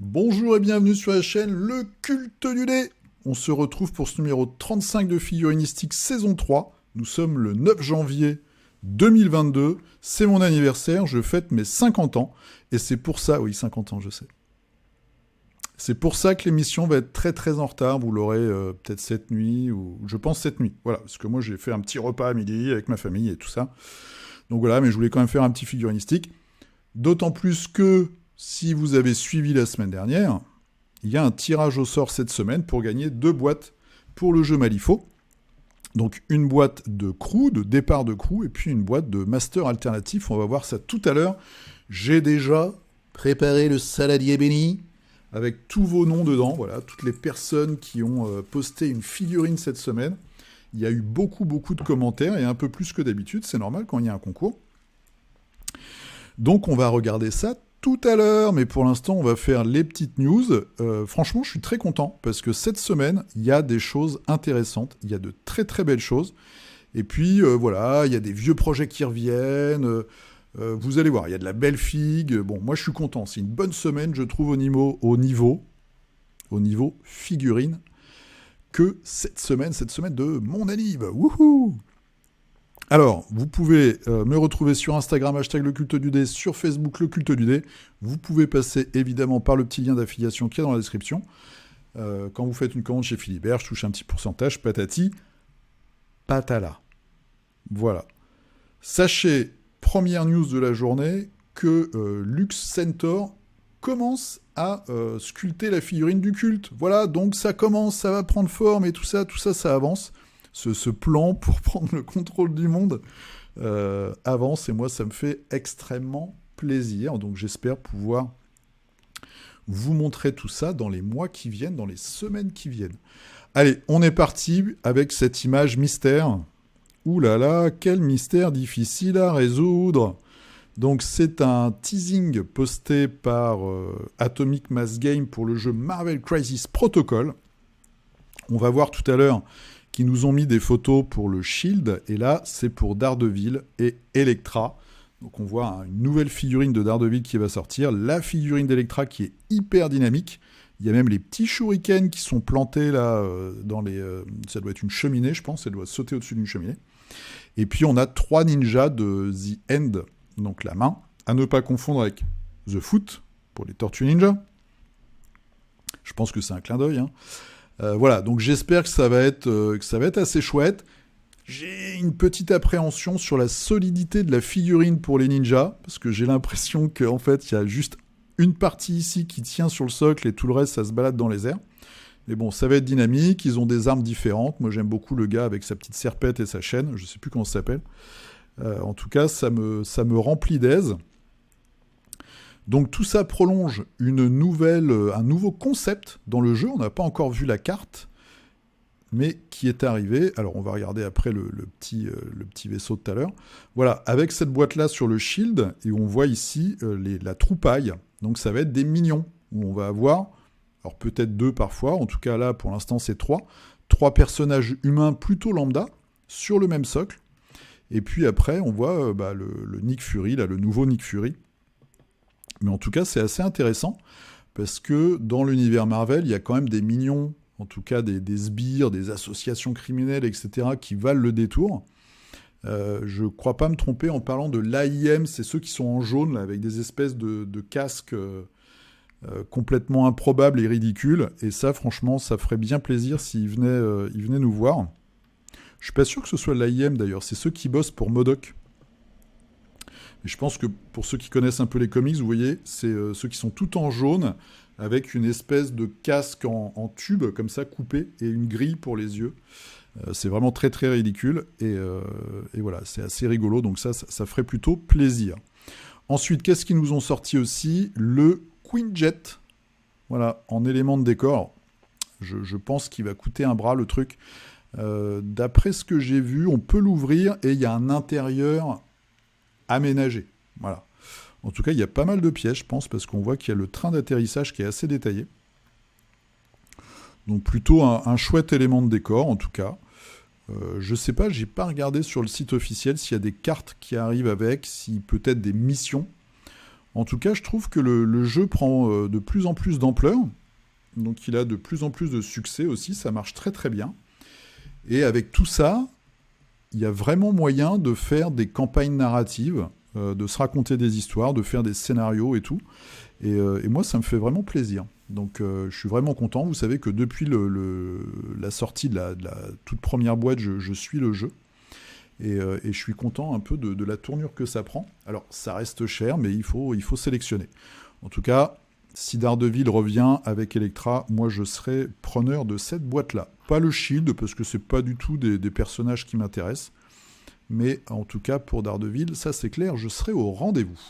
Bonjour et bienvenue sur la chaîne Le Culte du Dé. On se retrouve pour ce numéro 35 de Figurinistique saison 3. Nous sommes le 9 janvier 2022. C'est mon anniversaire, je fête mes 50 ans. Et c'est pour ça, oui 50 ans je sais. C'est pour ça que l'émission va être très très en retard. Vous l'aurez peut-être cette nuit, ou je pense cette nuit. Voilà, parce que moi j'ai fait un petit repas à midi avec ma famille et tout ça. Donc voilà, mais je voulais quand même faire un petit figurinistique. D'autant plus que si vous avez suivi la semaine dernière, il y a un tirage au sort cette semaine pour gagner 2 boîtes pour le jeu Malifaux. Donc une boîte de crew, de départ de crew, et puis une boîte de master alternatif. On va voir ça tout à l'heure. J'ai déjà préparé le saladier béni avec tous vos noms dedans. Voilà, toutes les personnes qui ont posté une figurine cette semaine. Il y a eu beaucoup de commentaires et un peu plus que d'habitude. C'est normal quand il y a un concours. Donc on va regarder ça tout à l'heure, mais pour l'instant, on va faire les petites news. Franchement, je suis très content, parce que cette semaine, il y a des choses intéressantes, il y a de très très belles choses, et puis voilà, il y a des vieux projets qui reviennent, vous allez voir, il y a de la belle figue. Bon, moi je suis content, c'est une bonne semaine, je trouve, au niveau figurine, que cette semaine de mon anniv. Wouhou! Alors, vous pouvez me retrouver sur Instagram, hashtag le culte du dé, sur Facebook, le culte du dé. Vous pouvez passer évidemment par le petit lien d'affiliation qui est dans la description. Quand vous faites une commande chez Philibert, je touche un petit pourcentage, patati, patala. Voilà. Sachez, première news de la journée, que Lux Centaur commence à sculpter la figurine du culte. Voilà, donc ça commence, ça va prendre forme et tout ça, ça avance. Ce plan pour prendre le contrôle du monde avance, et moi ça me fait extrêmement plaisir, donc j'espère pouvoir vous montrer tout ça dans les mois qui viennent, dans les semaines qui viennent. Allez, on est parti avec cette image mystère. Ouh là là, quel mystère difficile à résoudre. Donc c'est un teasing posté par Atomic Mass Game pour le jeu Marvel Crisis Protocol. On va voir tout à l'heure qui nous ont mis des photos pour le Shield, et là, c'est pour Daredevil et Elektra. Donc on voit une nouvelle figurine de Daredevil qui va sortir, la figurine d'Elektra qui est hyper dynamique. Il y a même les petits shurikens qui sont plantés là, dans les... ça doit être une cheminée, je pense, elle doit sauter au-dessus d'une cheminée. Et puis on a 3 ninjas de The End, donc la main, à ne pas confondre avec The Foot, pour les Tortues Ninja. Je pense que c'est un clin d'œil, hein. Voilà, donc j'espère que ça va être assez chouette. J'ai une petite appréhension sur la solidité de la figurine pour les ninjas, parce que j'ai l'impression qu'en fait, il y a juste une partie ici qui tient sur le socle et tout le reste, ça se balade dans les airs. Mais bon, ça va être dynamique, ils ont des armes différentes. Moi, j'aime beaucoup le gars avec sa petite serpette et sa chaîne, je sais plus comment ça s'appelle. En tout cas, ça me remplit d'aise. Donc tout ça prolonge un nouveau concept dans le jeu. On n'a pas encore vu la carte, mais qui est arrivé. Alors on va regarder après le petit vaisseau de tout à l'heure. Voilà, avec cette boîte-là sur le Shield, et on voit ici la troupaille. Donc ça va être des minions, où on va avoir, alors peut-être 2 parfois, en tout cas là pour l'instant c'est 3 personnages humains plutôt lambda, sur le même socle. Et puis après on voit le Nick Fury, là, le nouveau Nick Fury. Mais en tout cas, c'est assez intéressant, parce que dans l'univers Marvel, il y a quand même des minions, en tout cas des sbires, des associations criminelles, etc., qui valent le détour. Je ne crois pas me tromper en parlant de l'AIM, c'est ceux qui sont en jaune, là, avec des espèces de casques complètement improbables et ridicules. Et ça, franchement, ça ferait bien plaisir s'ils venaient nous voir. Je ne suis pas sûr que ce soit l'AIM, d'ailleurs. C'est ceux qui bossent pour MODOK. Et je pense que pour ceux qui connaissent un peu les comics, vous voyez, c'est ceux qui sont tout en jaune, avec une espèce de casque en tube, comme ça, coupé, et une grille pour les yeux. C'est vraiment très très ridicule, et voilà, c'est assez rigolo, donc ça ferait plutôt plaisir. Ensuite, qu'est-ce qu'ils nous ont sorti aussi ? Le Quinjet, voilà, en élément de décor. Je pense qu'il va coûter un bras, le truc. D'après ce que j'ai vu, on peut l'ouvrir, et il y a un intérieur aménagé. Voilà. En tout cas, il y a pas mal de pièces, je pense, parce qu'on voit qu'il y a le train d'atterrissage qui est assez détaillé. Donc plutôt un chouette élément de décor, en tout cas. Je sais pas, j'ai pas regardé sur le site officiel s'il y a des cartes qui arrivent avec, si peut-être des missions. En tout cas, je trouve que le jeu prend de plus en plus d'ampleur. Donc il a de plus en plus de succès aussi, ça marche très très bien. Et avec tout ça, il y a vraiment moyen de faire des campagnes narratives, de se raconter des histoires, de faire des scénarios et tout. Et moi, ça me fait vraiment plaisir. Donc je suis vraiment content. Vous savez que depuis la sortie de la toute première boîte, je suis le jeu. Et je suis content un peu de la tournure que ça prend. Alors ça reste cher, mais il faut sélectionner. En tout cas, si Daredevil revient avec Elektra, moi je serai preneur de cette boîte-là. Pas le Shield, parce que c'est pas du tout des personnages qui m'intéressent. Mais en tout cas, pour Daredevil, ça c'est clair, je serai au rendez-vous.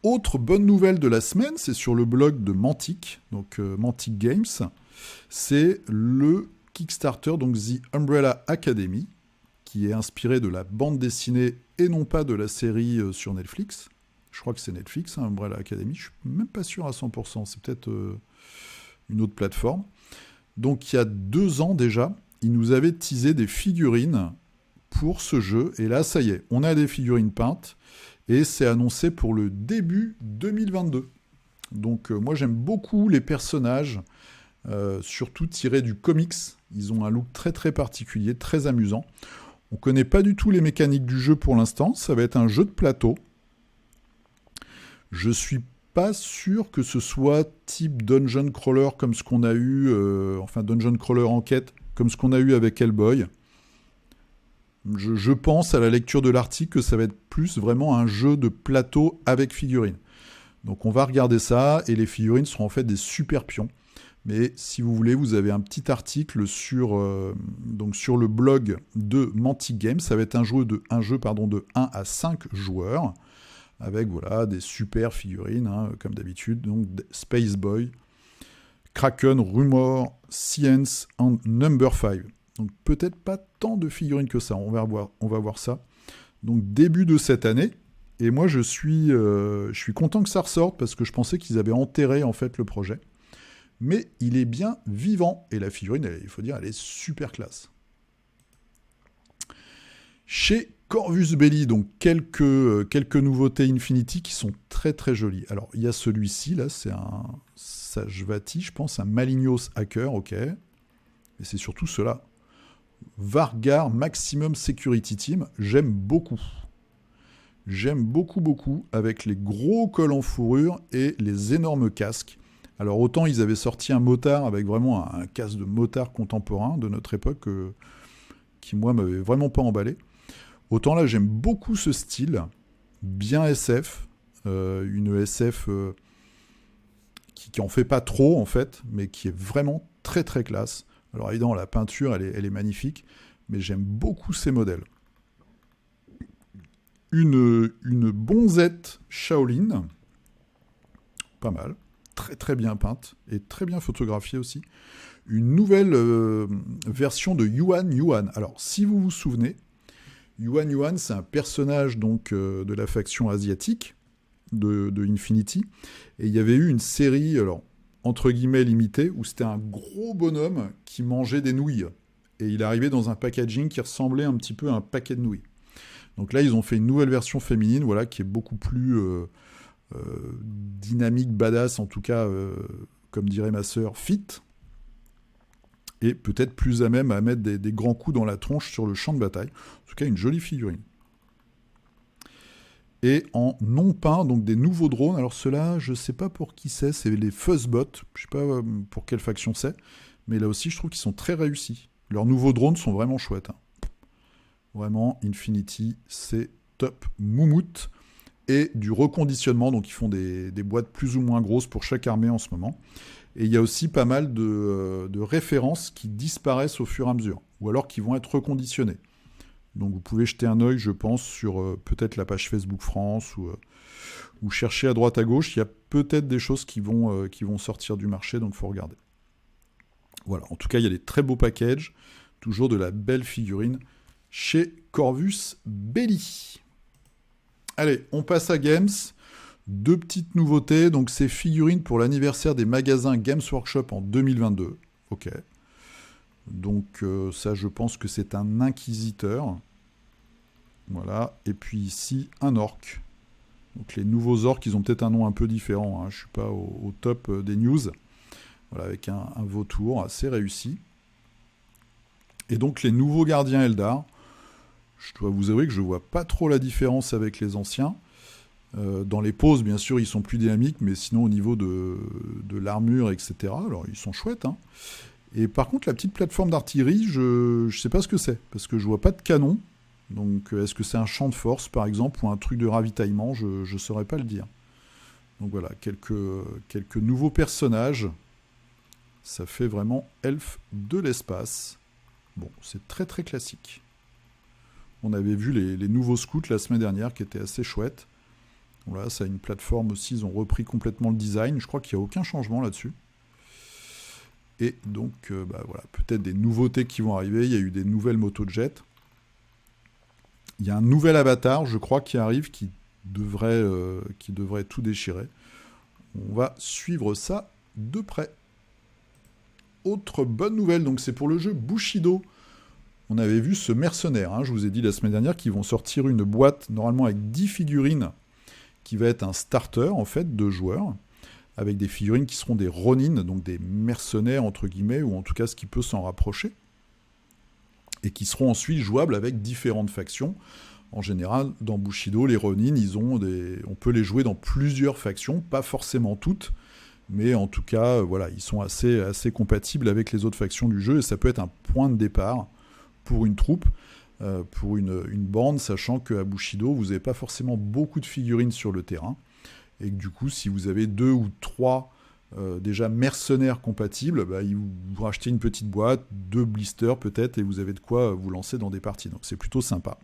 Autre bonne nouvelle de la semaine, c'est sur le blog de Mantic, donc Mantic Games. C'est le Kickstarter, donc The Umbrella Academy, qui est inspiré de la bande dessinée et non pas de la série sur Netflix. Je crois que c'est Netflix, hein, Umbrella Academy. Je suis même pas sûr à 100%. C'est peut-être une autre plateforme. Donc il y a 2 ans déjà, ils nous avaient teasé des figurines pour ce jeu. Et là, ça y est, on a des figurines peintes. Et c'est annoncé pour le début 2022. Donc moi, j'aime beaucoup les personnages, surtout tirés du comics. Ils ont un look très très particulier, très amusant. On ne connaît pas du tout les mécaniques du jeu pour l'instant. Ça va être un jeu de plateau. Je suis pas sûr que ce soit type dungeon crawler comme ce qu'on a eu, enfin dungeon crawler enquête, comme ce qu'on a eu avec Hellboy. Je pense à la lecture de l'article que ça va être plus vraiment un jeu de plateau avec figurines. Donc on va regarder ça, et les figurines seront en fait des super pions. Mais si vous voulez, vous avez un petit article sur le blog de Mantic Games. Ça va être un jeu de 1 à 5 joueurs, avec voilà, des super figurines, hein, comme d'habitude. Donc Space Boy, Kraken, Rumor, Science and Number 5. Donc peut-être pas tant de figurines que ça, on va voir ça. Donc début de cette année, et moi je suis content que ça ressorte, parce que je pensais qu'ils avaient enterré en fait le projet. Mais il est bien vivant, et la figurine, il faut dire, elle est super classe. Chez Corvus Belli, donc quelques nouveautés Infinity qui sont très très jolies. Alors il y a celui-ci, là, c'est un Sajvati, je pense, un Malignos Hacker, ok. Et c'est surtout cela. Vargar Maximum Security Team, j'aime beaucoup. J'aime beaucoup, avec les gros cols en fourrure et les énormes casques. Alors autant ils avaient sorti un motard avec vraiment un casque de motard contemporain de notre époque qui moi m'avait vraiment pas emballé. Autant là j'aime beaucoup ce style, bien SF, une SF qui en fait pas trop en fait, mais qui est vraiment très très classe. Alors évidemment la peinture elle est magnifique, mais j'aime beaucoup ces modèles. Une bonzette Shaolin, pas mal. Très très bien peinte et très bien photographiée aussi. Une nouvelle version de Yuan. Alors si vous vous souvenez, Yuan c'est un personnage donc de la faction asiatique de Infinity, et il y avait eu une série, alors entre guillemets limitée, où c'était un gros bonhomme qui mangeait des nouilles, et il arrivait dans un packaging qui ressemblait un petit peu à un paquet de nouilles. Donc là ils ont fait une nouvelle version féminine, voilà, qui est beaucoup plus dynamique, badass, en tout cas, comme dirait ma sœur, fit, et peut-être plus à même à mettre des grands coups dans la tronche sur le champ de bataille. En tout cas, une jolie figurine. Et en non peint, donc des nouveaux drones. Alors ceux-là, je sais pas pour qui c'est les Fuzzbots, je sais pas pour quelle faction c'est, mais là aussi, je trouve qu'ils sont très réussis. Leurs nouveaux drones sont vraiment chouettes, hein. Vraiment, Infinity, c'est top moumoute. Et du reconditionnement, donc ils font des boîtes plus ou moins grosses pour chaque armée en ce moment. Et il y a aussi pas mal de références qui disparaissent au fur et à mesure, ou alors qui vont être reconditionnées. Donc vous pouvez jeter un œil, je pense, sur peut-être la page Facebook France, ou chercher à droite à gauche, il y a peut-être des choses qui vont sortir du marché, donc il faut regarder. Voilà, en tout cas il y a des très beaux packages, toujours de la belle figurine, chez Corvus Belli. Allez, on passe à Games. 2 petites nouveautés. Donc, c'est figurines pour l'anniversaire des magasins Games Workshop en 2022. Ok. Donc ça, je pense que c'est un inquisiteur. Voilà. Et puis ici, un orc. Donc les nouveaux orcs, ils ont peut-être un nom un peu différent. Je ne suis pas au top des news. Voilà, avec un vautour assez réussi. Et donc les nouveaux gardiens Eldar. Je dois vous avouer que je ne vois pas trop la différence avec les anciens. Dans les poses, bien sûr, ils sont plus dynamiques, mais sinon au niveau de l'armure, etc., alors ils sont chouettes. Et par contre, la petite plateforme d'artillerie, je ne sais pas ce que c'est, parce que je vois pas de canon. Donc est-ce que c'est un champ de force, par exemple, ou un truc de ravitaillement, je ne saurais pas le dire. Donc voilà, quelques nouveaux personnages. Ça fait vraiment elfe de l'espace. Bon, c'est très très classique. On avait vu les nouveaux scouts la semaine dernière qui étaient assez chouettes. Voilà, ça a une plateforme aussi, ils ont repris complètement le design. Je crois qu'il n'y a aucun changement là-dessus. Et donc, voilà, peut-être des nouveautés qui vont arriver. Il y a eu des nouvelles motos de jet. Il y a un nouvel avatar, je crois, qui arrive, qui devrait tout déchirer. On va suivre ça de près. Autre bonne nouvelle, donc c'est pour le jeu Bushido. On avait vu ce mercenaire, je vous ai dit la semaine dernière qu'ils vont sortir une boîte, normalement avec 10 figurines, qui va être un starter, en fait, de joueurs, avec des figurines qui seront des Ronin, donc des mercenaires, entre guillemets, ou en tout cas ce qui peut s'en rapprocher, et qui seront ensuite jouables avec différentes factions. En général, dans Bushido, les Ronin, on peut les jouer dans plusieurs factions, pas forcément toutes, mais en tout cas, voilà, ils sont assez compatibles avec les autres factions du jeu, et ça peut être un point de départ pour une troupe, pour une bande, sachant qu'à Bushido, vous n'avez pas forcément beaucoup de figurines sur le terrain, et que du coup, si vous avez 2 ou 3 déjà mercenaires compatibles, vous rachetez une petite boîte, 2 blisters peut-être, et vous avez de quoi vous lancer dans des parties. Donc c'est plutôt sympa.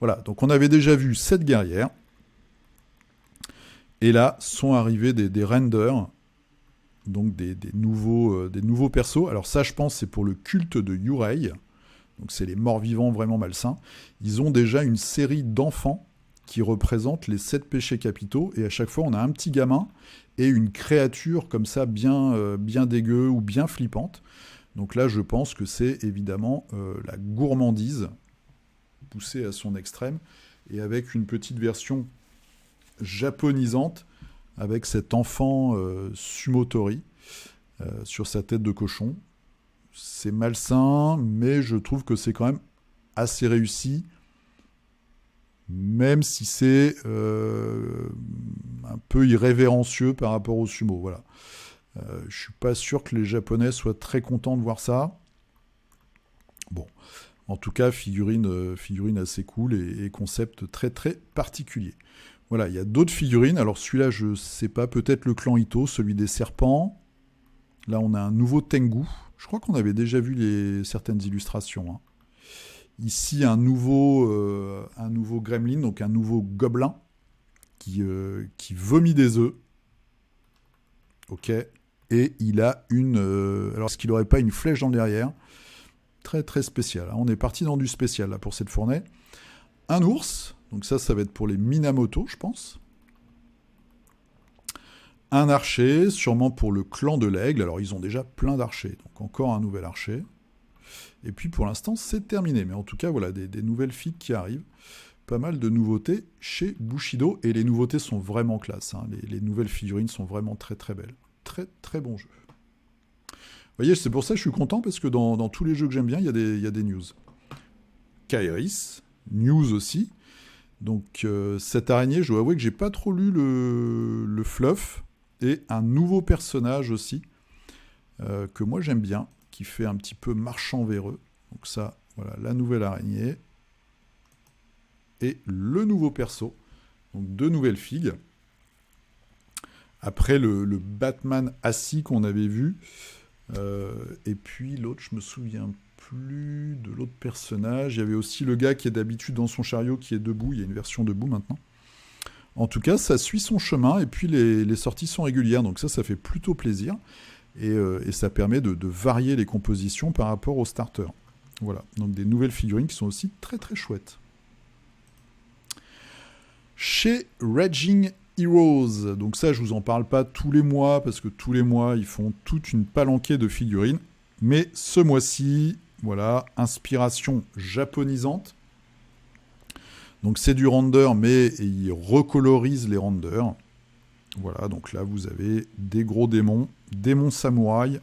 Voilà, donc on avait déjà vu 7 guerrières, et là sont arrivés des renders, donc des nouveaux persos. Alors ça, je pense, c'est pour le culte de Yurei, donc c'est les morts-vivants vraiment malsains. Ils ont déjà une série d'enfants qui représentent les 7 péchés capitaux, et à chaque fois on a un petit gamin et une créature comme ça bien dégueu ou bien flippante. Donc là, je pense que c'est évidemment la gourmandise poussée à son extrême, et avec une petite version japonisante avec cet enfant Sumotori sur sa tête de cochon. C'est malsain, mais je trouve que c'est quand même assez réussi, même si c'est un peu irrévérencieux par rapport au sumo. Voilà. Je suis pas sûr que les Japonais soient très contents de voir ça. Bon, en tout cas, figurine assez cool et concept très très particulier. Voilà, il y a d'autres figurines. Alors celui-là, je sais pas, peut-être le clan Ito, celui des serpents. Là, on a un nouveau Tengu. Je crois qu'on avait déjà vu certaines illustrations. Ici, un nouveau gremlin, donc un nouveau gobelin qui vomit des œufs. Ok. Et il a alors, est-ce qu'il n'aurait pas une flèche dans le derrière ? Très très spécial. On est parti dans du spécial là pour cette fournée. Un ours. Donc ça va être pour les Minamoto, je pense. Un archer, sûrement pour le clan de l'aigle. Alors ils ont déjà plein d'archers, donc encore un nouvel archer. Et puis pour l'instant, c'est terminé. Mais en tout cas, voilà, des nouvelles figues qui arrivent. Pas mal de nouveautés chez Bushido. Et les nouveautés sont vraiment classe. Les nouvelles figurines sont vraiment très très belles. Très très bon jeu. Vous voyez, c'est pour ça que je suis content, parce que dans tous les jeux que j'aime bien, il y a des news. Kairis, news aussi. Donc cette araignée, je dois avouer que j'ai pas trop lu le fluff, et un nouveau personnage aussi que moi j'aime bien, qui fait un petit peu marchand véreux. Donc ça, voilà, la nouvelle araignée et le nouveau perso. Donc 2 nouvelles figues. Après le Batman assis qu'on avait vu, et puis l'autre, je me souviens plus de l'autre personnage. Il y avait aussi le gars qui est d'habitude dans son chariot, qui est debout. Il y a une version debout maintenant. En tout cas, ça suit son chemin, et puis les sorties sont régulières, donc ça fait plutôt plaisir, et ça permet de varier les compositions par rapport au starter. Voilà, donc des nouvelles figurines qui sont aussi très très chouettes. Chez Raging Heroes, donc ça je vous en parle pas tous les mois, parce que tous les mois ils font toute une palanquée de figurines. Mais ce mois-ci, voilà, inspiration japonisante. Donc c'est du render, mais il recolorise les renders. Voilà, donc là vous avez des gros démons, démons samouraïs,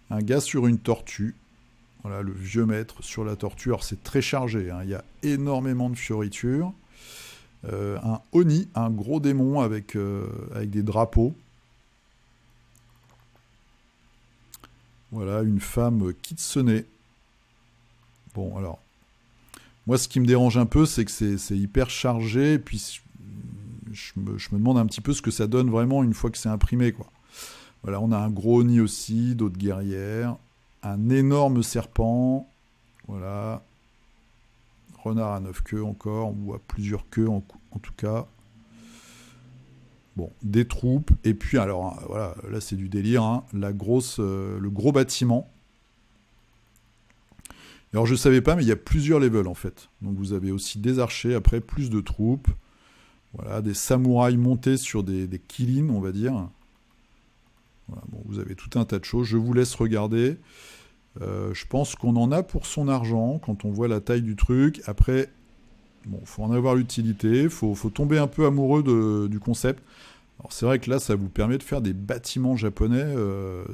un gars sur une tortue. Voilà, le vieux maître sur la tortue. Alors c'est très chargé, hein. Il y a énormément de fioritures. Un Oni, un gros démon avec des drapeaux. Voilà, une femme kitsune. Bon, alors, moi ce qui me dérange un peu, c'est que c'est hyper chargé, et puis je me demande un petit peu ce que ça donne vraiment une fois que c'est imprimé, quoi. Voilà, on a un gros Oni aussi, d'autres guerrières, un énorme serpent, voilà, renard à 9 queues encore, ou à plusieurs queues en tout cas. Bon, des troupes, et puis alors, voilà, là c'est du délire, hein, le gros bâtiment. Alors je savais pas, mais il y a plusieurs levels en fait. Donc vous avez aussi des archers, après plus de troupes, voilà, des samouraïs montés sur des kilins, on va dire. Voilà, bon, vous avez tout un tas de choses, je vous laisse regarder. Je pense qu'on en a pour son argent quand on voit la taille du truc. Après, bon, faut en avoir l'utilité, faut tomber un peu amoureux du concept. Alors c'est vrai que là, ça vous permet de faire des bâtiments japonais,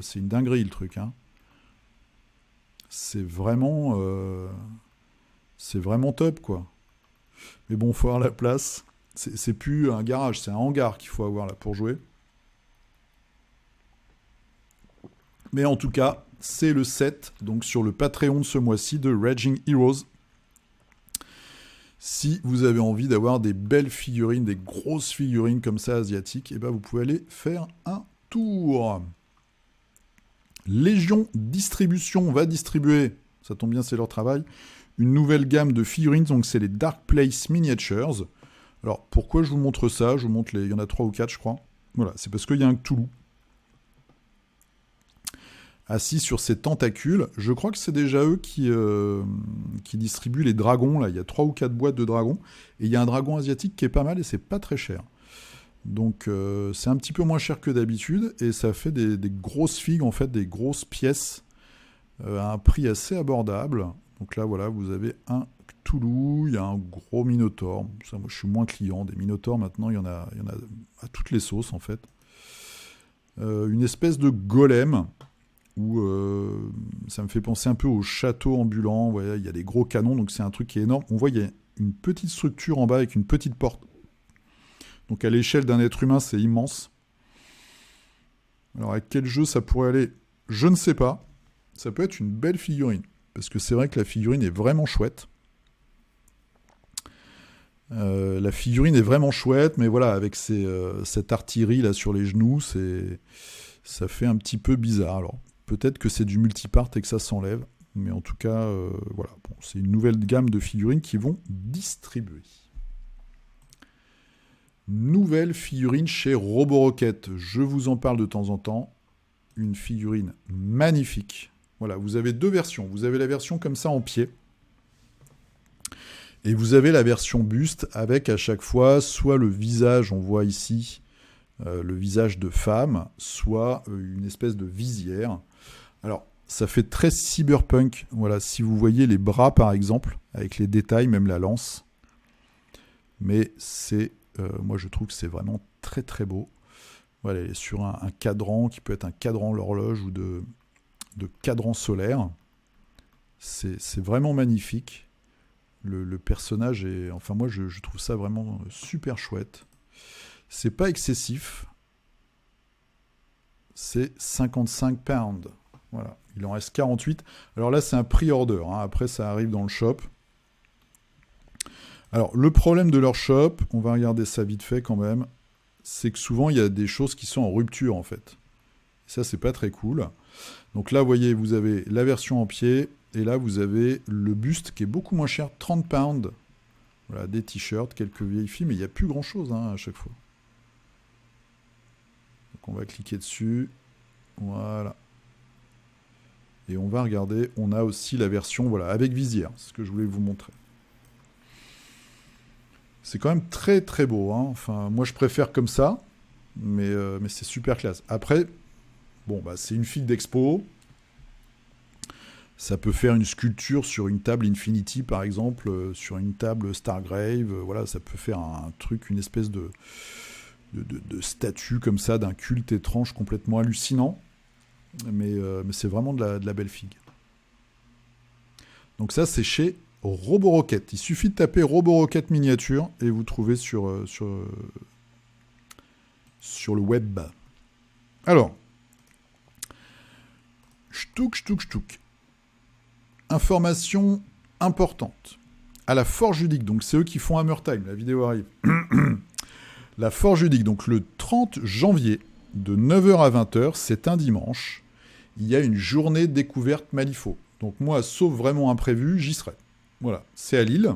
c'est une dinguerie le truc, hein. C'est vraiment top, quoi. Mais bon, faut avoir la place. C'est plus un garage, c'est un hangar qu'il faut avoir là pour jouer. Mais en tout cas, c'est le 7, donc sur le Patreon de ce mois-ci de Raging Heroes. Si vous avez envie d'avoir des belles figurines, des grosses figurines comme ça asiatiques, eh ben vous pouvez aller faire un tour. Légion Distribution va distribuer, ça tombe bien, c'est leur travail, une nouvelle gamme de figurines, donc c'est les Dark Place Miniatures. Alors pourquoi je vous montre ça? Je vous montre il y en a 3 ou 4 je crois. Voilà, c'est parce qu'il y a un Cthulhu assis sur ses tentacules. Je crois que c'est déjà eux qui distribuent les dragons. Là, il y a 3 ou 4 boîtes de dragons. Et il y a un dragon asiatique qui est pas mal et c'est pas très cher. Donc c'est un petit peu moins cher que d'habitude. Et ça fait des grosses figues, en fait, des grosses pièces à un prix assez abordable. Donc là, voilà, vous avez un Cthulhu, il y a un gros Minotaure. Ça, moi, je suis moins client. Des Minotaures, maintenant, il y en a à toutes les sauces, en fait. Une espèce de golem où ça me fait penser un peu au château ambulant. Voilà, il y a des gros canons, donc c'est un truc qui est énorme. On voit qu'il y a une petite structure en bas avec une petite porte. Donc à l'échelle d'un être humain, c'est immense. Alors à quel jeu ça pourrait aller? Je ne sais pas. Ça peut être une belle figurine. Parce que c'est vrai que la figurine est vraiment chouette. La figurine est vraiment chouette, mais voilà, avec cette artillerie là sur les genoux, ça fait un petit peu bizarre. Alors peut-être que c'est du multipart et que ça s'enlève, mais en tout cas, voilà, bon, c'est une nouvelle gamme de figurines qui vont distribuer. Nouvelle figurine chez Roborocket, je vous en parle de temps en temps. Une figurine magnifique. Voilà, vous avez 2 versions. Vous avez la version comme ça en pied. Et vous avez la version buste avec à chaque fois soit le visage, on voit ici le visage de femme, soit une espèce de visière. Alors, ça fait très cyberpunk. Voilà, si vous voyez les bras par exemple, avec les détails, même la lance. Mais c'est, moi je trouve que c'est vraiment très très beau. Voilà, elle est sur un cadran qui peut être un cadran l'horloge ou de cadran solaire. C'est vraiment magnifique. Le personnage est... Enfin, moi, je trouve ça vraiment super chouette. C'est pas excessif. C'est 55 pounds. Voilà. Il en reste 48. Alors là, c'est un pre-order. Hein. Après, ça arrive dans le shop. Alors, le problème de leur shop, on va regarder ça vite fait quand même, c'est que souvent, il y a des choses qui sont en rupture, en fait. Ça, c'est pas très cool. Donc là, vous voyez, vous avez la version en pied... Et là, vous avez le buste qui est beaucoup moins cher, 30 pounds. Voilà, des t-shirts, quelques vieilles filles, mais il n'y a plus grand-chose hein, à chaque fois. Donc on va cliquer dessus. Voilà. Et on va regarder. On a aussi la version voilà, avec visière. C'est ce que je voulais vous montrer. C'est quand même très très beau. Hein. Enfin, moi, je préfère comme ça. Mais c'est super classe. Après, bon, bah, c'est une fille d'expo. Ça peut faire une sculpture sur une table Infinity, par exemple, sur une table Stargrave. Voilà, ça peut faire un truc, une espèce de statue comme ça, d'un culte étrange complètement hallucinant. Mais c'est vraiment de la belle figue. Donc ça, c'est chez Roborocket. Il suffit de taper Roborocket miniature et vous trouvez sur le web. Alors, ch'touk. Information importante. À la Forge Ludique, donc c'est eux qui font Hammer Time, la vidéo arrive. La Forge Ludique, donc le 30 janvier, de 9h à 20h, c'est un dimanche, il y a une journée découverte Malifaux. Donc moi, sauf vraiment imprévu, j'y serai. Voilà, c'est à Lille.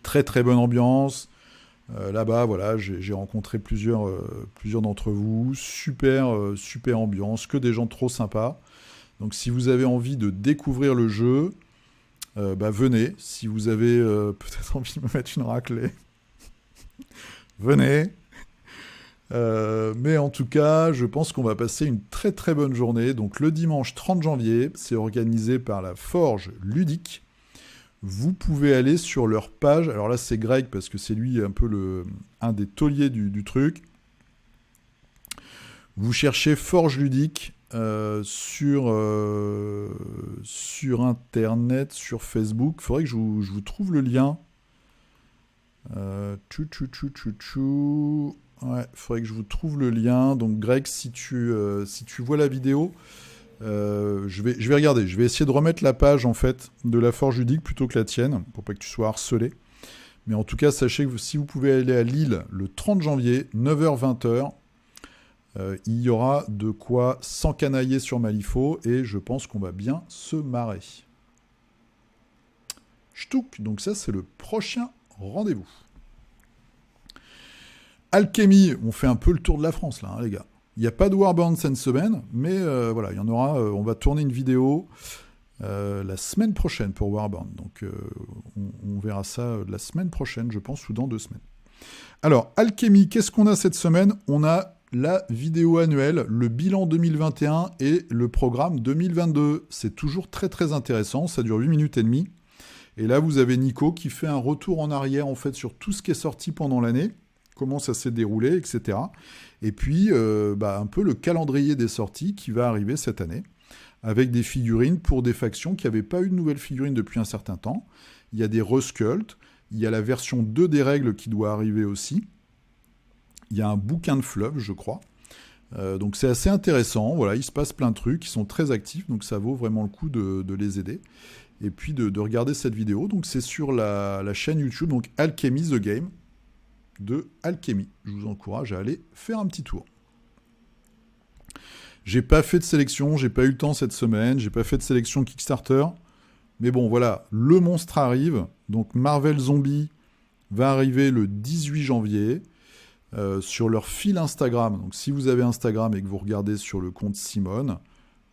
Très très bonne ambiance. Là-bas, voilà, j'ai rencontré plusieurs d'entre vous. Super ambiance, que des gens trop sympas. Donc si vous avez envie de découvrir le jeu, venez. Si vous avez peut-être envie de me mettre une raclée, venez. Mais en tout cas, je pense qu'on va passer une très très bonne journée. Donc le dimanche 30 janvier, c'est organisé par la Forge Ludique. Vous pouvez aller sur leur page. Alors là, c'est Greg parce que c'est lui un peu un des tauliers du truc. Vous cherchez Forge Ludique sur Internet, sur Facebook. Il faudrait que je vous trouve le lien. Ouais, faudrait que je vous trouve le lien. Donc Greg, si tu vois la vidéo, je vais regarder. Je vais essayer de remettre la page en fait de la Forge Ludique plutôt que la tienne, pour pas que tu sois harcelé. Mais en tout cas, sachez que si vous pouvez aller à Lille le 30 janvier, 9h-20h, il y aura de quoi s'encanailler sur Malifaux et je pense qu'on va bien se marrer. Ch'touk, donc ça c'est le prochain rendez-vous. Alchemy, on fait un peu le tour de la France là, hein, les gars. Il n'y a pas de Warbound cette semaine, mais voilà, il y en aura. On va tourner une vidéo la semaine prochaine pour Warbound. Donc on verra ça la semaine prochaine, je pense, ou dans 2 semaines. Alors, Alchemy, qu'est-ce qu'on a cette semaine ? On a la vidéo annuelle, le bilan 2021 et le programme 2022. C'est toujours très très intéressant, ça dure 8 minutes et demie. Et là, vous avez Nico qui fait un retour en arrière en fait sur tout ce qui est sorti pendant l'année, comment ça s'est déroulé, etc. Et puis, un peu le calendrier des sorties qui va arriver cette année, avec des figurines pour des factions qui n'avaient pas eu de nouvelles figurines depuis un certain temps. Il y a des resculpts, il y a la version 2 des règles qui doit arriver aussi. Il y a un bouquin de fleuve, je crois. Donc c'est assez intéressant, voilà, il se passe plein de trucs, ils sont très actifs, donc ça vaut vraiment le coup de les aider. Et puis de regarder cette vidéo, donc c'est sur la chaîne YouTube, donc Alchemy The Game, de Alchemy. Je vous encourage à aller faire un petit tour. J'ai pas fait de sélection, j'ai pas eu le temps cette semaine, j'ai pas fait de sélection Kickstarter, mais bon voilà, le monstre arrive, donc Marvel Zombie va arriver le 18 janvier, sur leur fil Instagram. Donc si vous avez Instagram et que vous regardez sur le compte Simone,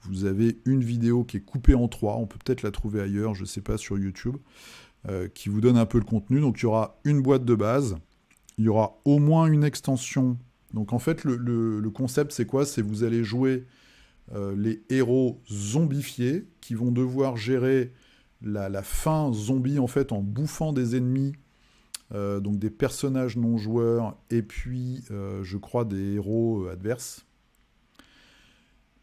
vous avez une vidéo qui est coupée en 3, on peut peut-être la trouver ailleurs, je sais pas, sur YouTube, qui vous donne un peu le contenu. Donc il y aura une boîte de base, il y aura au moins une extension. Donc en fait, le concept, c'est quoi ? C'est vous allez jouer les héros zombifiés qui vont devoir gérer la faim zombie en fait en bouffant des ennemis, donc des personnages non joueurs et puis je crois des héros adverses.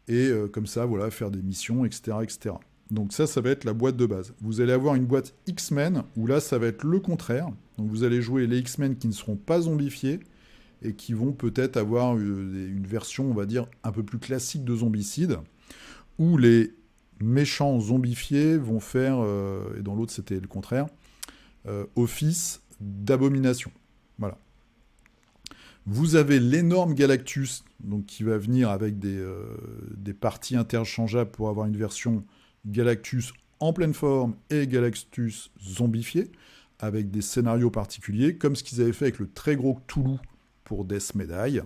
Et comme ça, voilà, faire des missions, etc., etc. Donc ça va être la boîte de base. Vous allez avoir une boîte X-Men, où là, ça va être le contraire. Donc vous allez jouer les X-Men qui ne seront pas zombifiés, et qui vont peut-être avoir une version, on va dire, un peu plus classique de zombicide, où les méchants zombifiés vont faire, et dans l'autre c'était le contraire, office d'abomination. Voilà. Vous avez l'énorme Galactus, donc qui va venir avec des parties interchangeables pour avoir une version Galactus en pleine forme et Galactus zombifié, avec des scénarios particuliers, comme ce qu'ils avaient fait avec le très gros Cthulhu pour Death Medaille.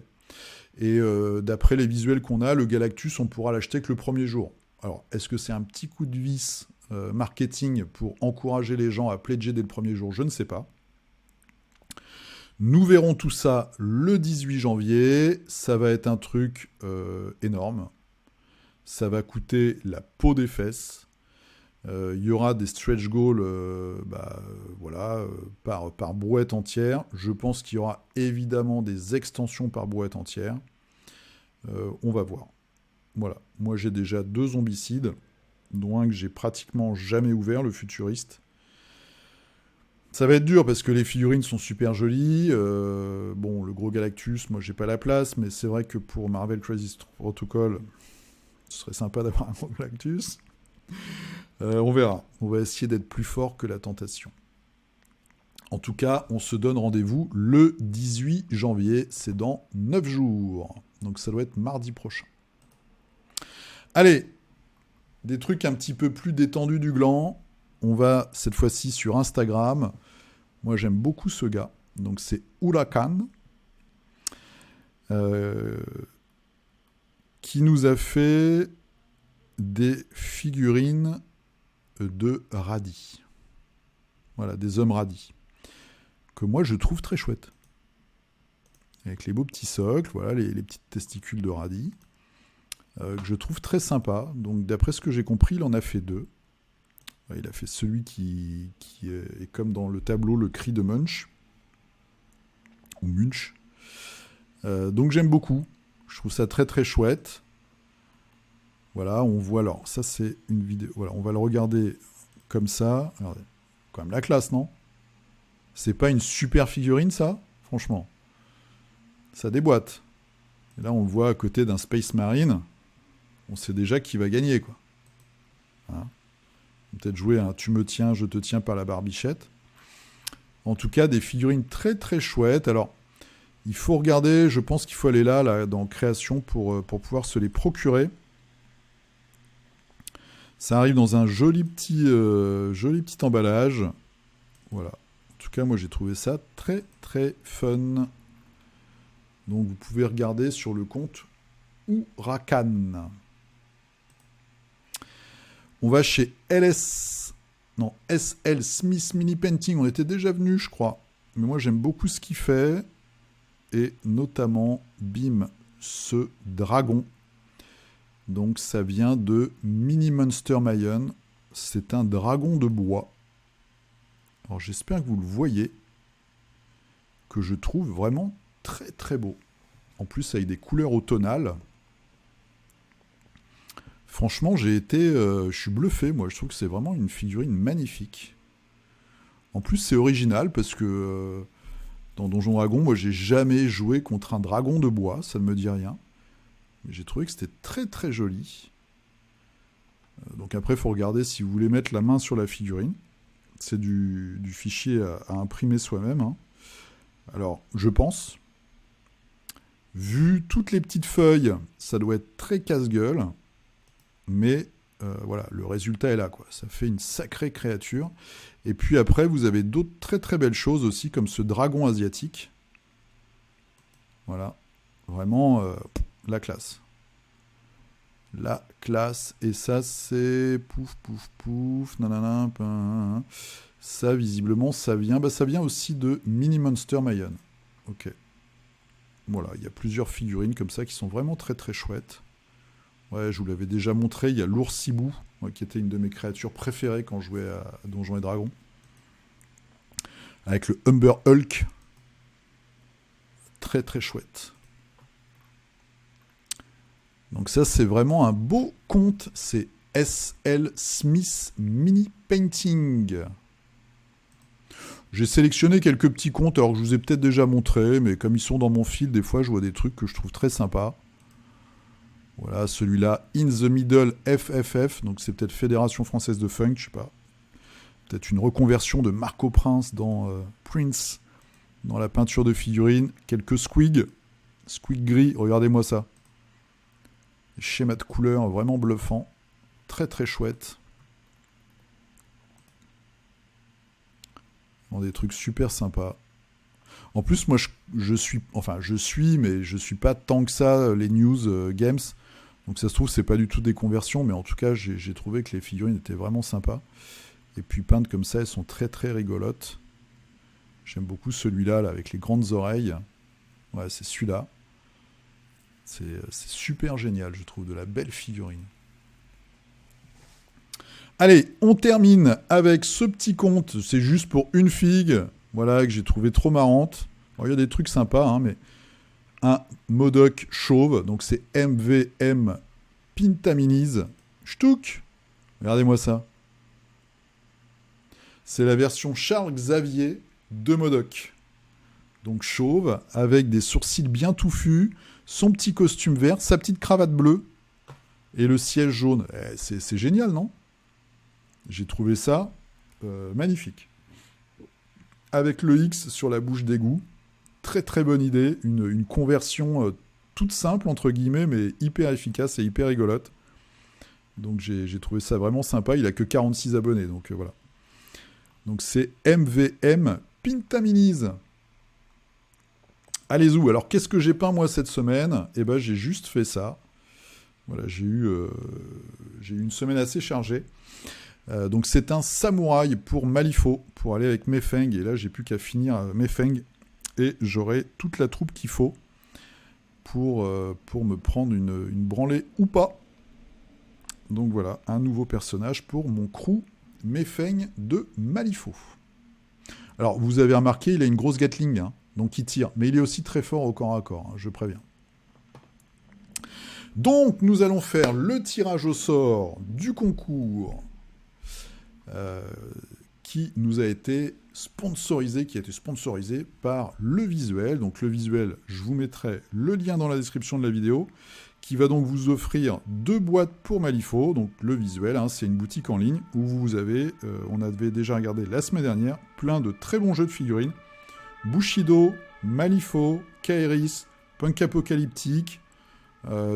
Et d'après les visuels qu'on a, le Galactus, on pourra l'acheter que le premier jour. Alors, est-ce que c'est un petit coup de vis marketing pour encourager les gens à pledger dès le premier jour ? Je ne sais pas. Nous verrons tout ça le 18 janvier. Ça va être un truc énorme. ça va coûter la peau des fesses. Il y aura des stretch goals par brouette entière. Je pense qu'il y aura évidemment des extensions par brouette entière. On va voir. Voilà. Moi, j'ai déjà 2 zombicides, dont un que j'ai pratiquement jamais ouvert, le futuriste. Ça va être dur parce que les figurines sont super jolies. Le gros Galactus, moi, j'ai pas la place, mais c'est vrai que pour Marvel Crisis Protocol, ce serait sympa d'avoir un gros Galactus. On verra. On va essayer d'être plus fort que la tentation. En tout cas, on se donne rendez-vous le 18 janvier. C'est dans 9 jours. Donc ça doit être mardi prochain. Allez, des trucs un petit peu plus détendus du gland. On va cette fois-ci sur Instagram. Moi, j'aime beaucoup ce gars. Donc c'est Huracan. Qui nous a fait des figurines de radis. Voilà, des hommes radis. Que moi, je trouve très chouettes. Avec les beaux petits socles, voilà, les petites testicules de radis. Que je trouve très sympa. Donc, d'après ce que j'ai compris, il en a fait 2. Il a fait celui qui est comme dans le tableau, le cri de Munch. Ou Munch. Donc, j'aime beaucoup. Je trouve ça très très chouette. Voilà, on voit alors. Ça, c'est une vidéo. Voilà, on va le regarder comme ça. Regardez. Quand même la classe, non? C'est pas une super figurine, ça? Franchement. Ça déboîte. Et là, on le voit à côté d'un Space Marine. On sait déjà qui va gagner, quoi. Hein, peut-être jouer un tu me tiens, je te tiens par la barbichette. En tout cas, des figurines très très chouettes. Alors, il faut regarder, je pense qu'il faut aller là dans Création pour pouvoir se les procurer. Ça arrive dans un joli petit emballage. Voilà. En tout cas, moi, j'ai trouvé ça très très fun. Donc, vous pouvez regarder sur le compte Huracan. On va chez SL Smith Mini Painting. On était déjà venu, je crois. Mais moi, j'aime beaucoup ce qu'il fait. Et notamment, bim, ce dragon. Donc, ça vient de Mini Monster Mayan. C'est un dragon de bois. Alors, j'espère que vous le voyez. Que je trouve vraiment très très beau. En plus, avec des couleurs automnales. Franchement, je suis bluffé, moi. Je trouve que c'est vraiment une figurine magnifique. En plus, c'est original parce que dans Donjon Dragon, moi, j'ai jamais joué contre un dragon de bois. Ça ne me dit rien. Mais j'ai trouvé que c'était très très joli. Donc après, il faut regarder si vous voulez mettre la main sur la figurine. C'est du fichier à imprimer soi-même. Hein. Alors, je pense, vu toutes les petites feuilles, ça doit être très casse-gueule. Mais voilà, le résultat est là, quoi. Ça fait une sacrée créature. Et puis après, vous avez d'autres très très belles choses aussi, comme ce dragon asiatique. Voilà, vraiment la classe. La classe. Et ça, c'est pouf pouf pouf, nanana, pin. Ça, visiblement, ça vient aussi de Mini Monster Mayan. Ok. Voilà, il y a plusieurs figurines comme ça qui sont vraiment très très chouettes. Ouais, je vous l'avais déjà montré, il y a l'oursibou, qui était une de mes créatures préférées quand je jouais à Donjons et Dragons. Avec le Humber Hulk. Très très chouette. Donc ça, c'est vraiment un beau conte. C'est SL Smith Mini Painting. J'ai sélectionné quelques petits contes, alors que je vous ai peut-être déjà montré, mais comme ils sont dans mon fil, des fois, je vois des trucs que je trouve très sympas. Voilà, celui-là, In the Middle FFF, donc c'est peut-être Fédération Française de Funk, je sais pas. Peut-être une reconversion de Marco Prince dans Prince, dans la peinture de figurines. Quelques squig gris, regardez-moi ça. Schéma de couleurs vraiment bluffant. Très très chouette. Des trucs super sympas. En plus, moi, je suis, mais je suis pas tant que ça les news games. Donc ça se trouve, c'est pas du tout des conversions, mais en tout cas, j'ai trouvé que les figurines étaient vraiment sympas. Et puis peintes comme ça, elles sont très très rigolotes. J'aime beaucoup celui-là, là, avec les grandes oreilles. Ouais, c'est celui-là. C'est super génial, je trouve, de la belle figurine. Allez, on termine avec ce petit compte. C'est juste pour une figue. Voilà, que j'ai trouvé trop marrante. Il y a des trucs sympas, hein, mais un Modoc chauve. Donc c'est MVM Pintaminis. Ch'touk. Regardez-moi ça. C'est la version Charles Xavier de Modoc. Donc chauve, avec des sourcils bien touffus, son petit costume vert, sa petite cravate bleue et le siège jaune. C'est génial, non? J'ai trouvé ça magnifique. Avec le X sur la bouche d'égout. Très très bonne idée. Une conversion toute simple, entre guillemets, mais hyper efficace et hyper rigolote. Donc j'ai trouvé ça vraiment sympa. Il a que 46 abonnés, donc voilà. Donc c'est MVM Pintaminis. Allez-y. Alors qu'est-ce que j'ai peint moi cette semaine? Eh ben j'ai juste fait ça. Voilà, j'ai eu une semaine assez chargée. Donc c'est un samouraï pour Malifaux, pour aller avec Mefeng. Et là j'ai plus qu'à finir Mefeng. Et j'aurai toute la troupe qu'il faut pour me prendre une branlée ou pas. Donc voilà, un nouveau personnage pour mon crew Mefeng de Malifaux. Alors vous avez remarqué, il a une grosse Gatling, hein, donc il tire. Mais il est aussi très fort au corps à corps, hein, je préviens. Donc nous allons faire le tirage au sort du concours qui a été sponsorisé par Le Visuel. Donc Le Visuel, je vous mettrai le lien dans la description de la vidéo, qui va donc vous offrir 2 boîtes pour Malifaux. Donc Le Visuel, hein, c'est une boutique en ligne où vous avez, on avait déjà regardé la semaine dernière, plein de très bons jeux de figurines. Bushido, Malifaux, Kairis, Punk Apocalyptique,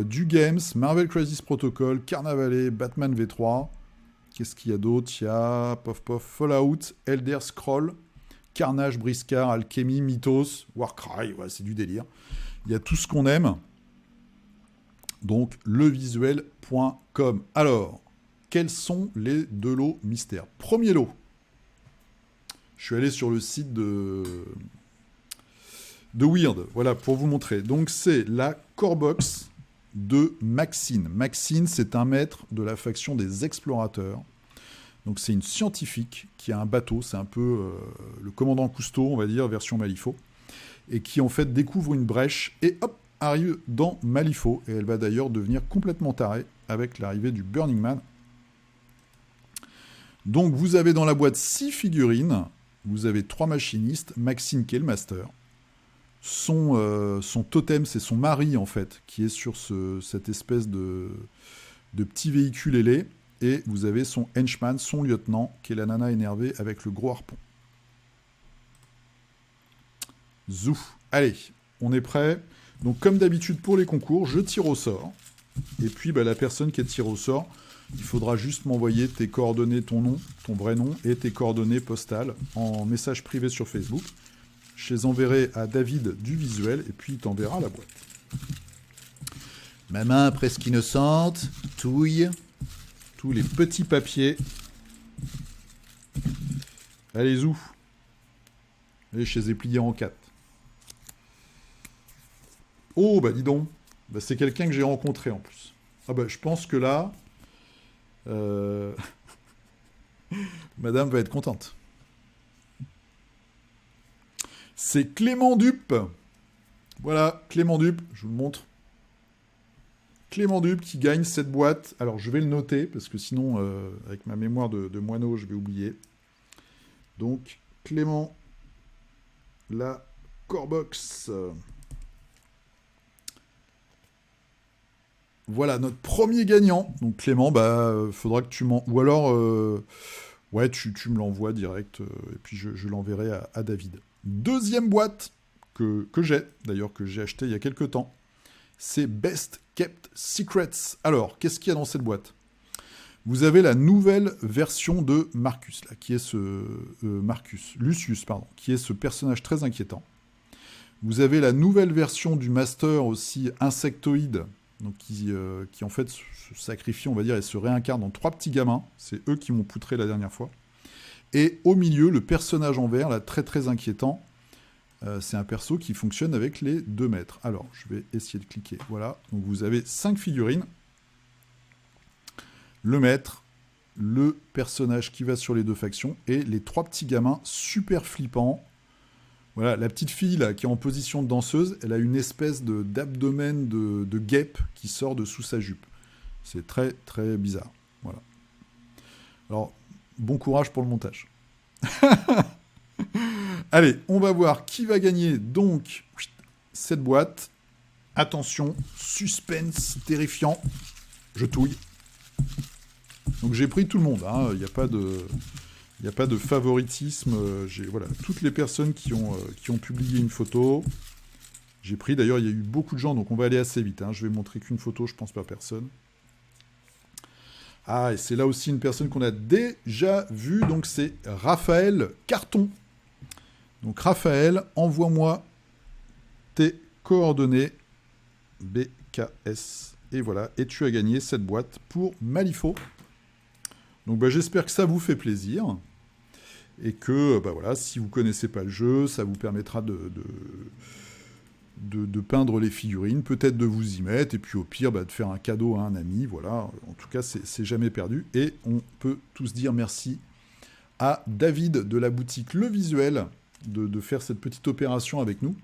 du Games, Marvel Crisis Protocol, Carnavalet, Batman V3. Qu'est-ce qu'il y a d'autre? Il y a Fallout, Elder Scroll, Carnage, Briscard, Alchemy, Mythos, Warcry, ouais, c'est du délire. Il y a tout ce qu'on aime. Donc, levisuel.com. Alors, quels sont les 2 lots mystères? Premier lot. Je suis allé sur le site de Weird, voilà, pour vous montrer. Donc, c'est la Core Box de Maxine. Maxine, c'est un maître de la faction des explorateurs. Donc c'est une scientifique qui a un bateau, c'est un peu le commandant Cousteau, on va dire, version Malifaux, et qui en fait découvre une brèche et hop, arrive dans Malifaux. Et elle va d'ailleurs devenir complètement tarée avec l'arrivée du Burning Man. Donc vous avez dans la boîte 6 figurines, vous avez 3 machinistes, Maxine qui est le master. Son totem, c'est son mari, en fait, qui est sur cette espèce de petit véhicule ailé. Et vous avez son henchman, son lieutenant, qui est la nana énervée avec le gros harpon. Zou. Allez, on est prêt. Donc, comme d'habitude pour les concours, je tire au sort. Et puis, la personne qui est tirée au sort, il faudra juste m'envoyer tes coordonnées, ton nom, ton vrai nom, et tes coordonnées postales en message privé sur Facebook. Je les enverrai à David du Visuel, et puis il t'enverra la boîte. Ma main presque innocente, touille tous les petits papiers. Allez, zou. Allez, je les ai pliés en 4. Oh, dis donc. C'est quelqu'un que j'ai rencontré en plus. Je pense que là, madame va être contente. C'est Clément Dupe. Voilà, Clément Dupe, je vous le montre. Clément Dupe qui gagne cette boîte. Alors, je vais le noter, parce que sinon, avec ma mémoire de moineau, je vais oublier. Donc, Clément, la Corebox. Voilà, notre premier gagnant. Donc, Clément, faudra que tu m'en... Ou alors, ouais, tu me l'envoies direct, et puis je l'enverrai à David. Deuxième boîte que j'ai, d'ailleurs, que j'ai acheté il y a quelques temps. C'est Best Kept Secrets. Alors, qu'est-ce qu'il y a dans cette boîte? Vous avez la nouvelle version de Marcus, là, qui est Lucius, qui est ce personnage très inquiétant. Vous avez la nouvelle version du Master aussi insectoïde, donc qui en fait se sacrifie, on va dire, et se réincarne en 3 petits gamins. C'est eux qui m'ont poutré la dernière fois. Et au milieu, le personnage en vert, là, très très inquiétant. C'est un perso qui fonctionne avec les 2 mètres. Alors, je vais essayer de cliquer. Voilà. Donc, vous avez 5 figurines. Le maître, le personnage qui va sur les deux factions et les 3 petits gamins super flippants. Voilà, la petite fille là, qui est en position de danseuse, elle a une espèce d'abdomen de guêpe qui sort de sous sa jupe. C'est très très bizarre. Voilà. Alors, bon courage pour le montage. Allez, on va voir qui va gagner donc cette boîte. Attention, suspense terrifiant. Je touille. Donc j'ai pris tout le monde, il n'y a pas de favoritisme. Voilà, toutes les personnes qui ont publié une photo. J'ai pris, d'ailleurs, il y a eu beaucoup de gens, donc on va aller assez vite. Je vais montrer qu'une photo, je pense pas personne. Ah, et c'est là aussi une personne qu'on a déjà vue, donc c'est Raphaël Carton. Donc Raphaël, envoie-moi tes coordonnées, BKS, et voilà, et tu as gagné cette boîte pour Malifaux. Donc j'espère que ça vous fait plaisir, et que voilà, si vous ne connaissez pas le jeu, ça vous permettra de peindre les figurines, peut-être de vous y mettre, et puis au pire, de faire un cadeau à un ami, voilà. En tout cas, c'est jamais perdu, et on peut tous dire merci à David de la boutique Le Visuel de faire cette petite opération avec nous.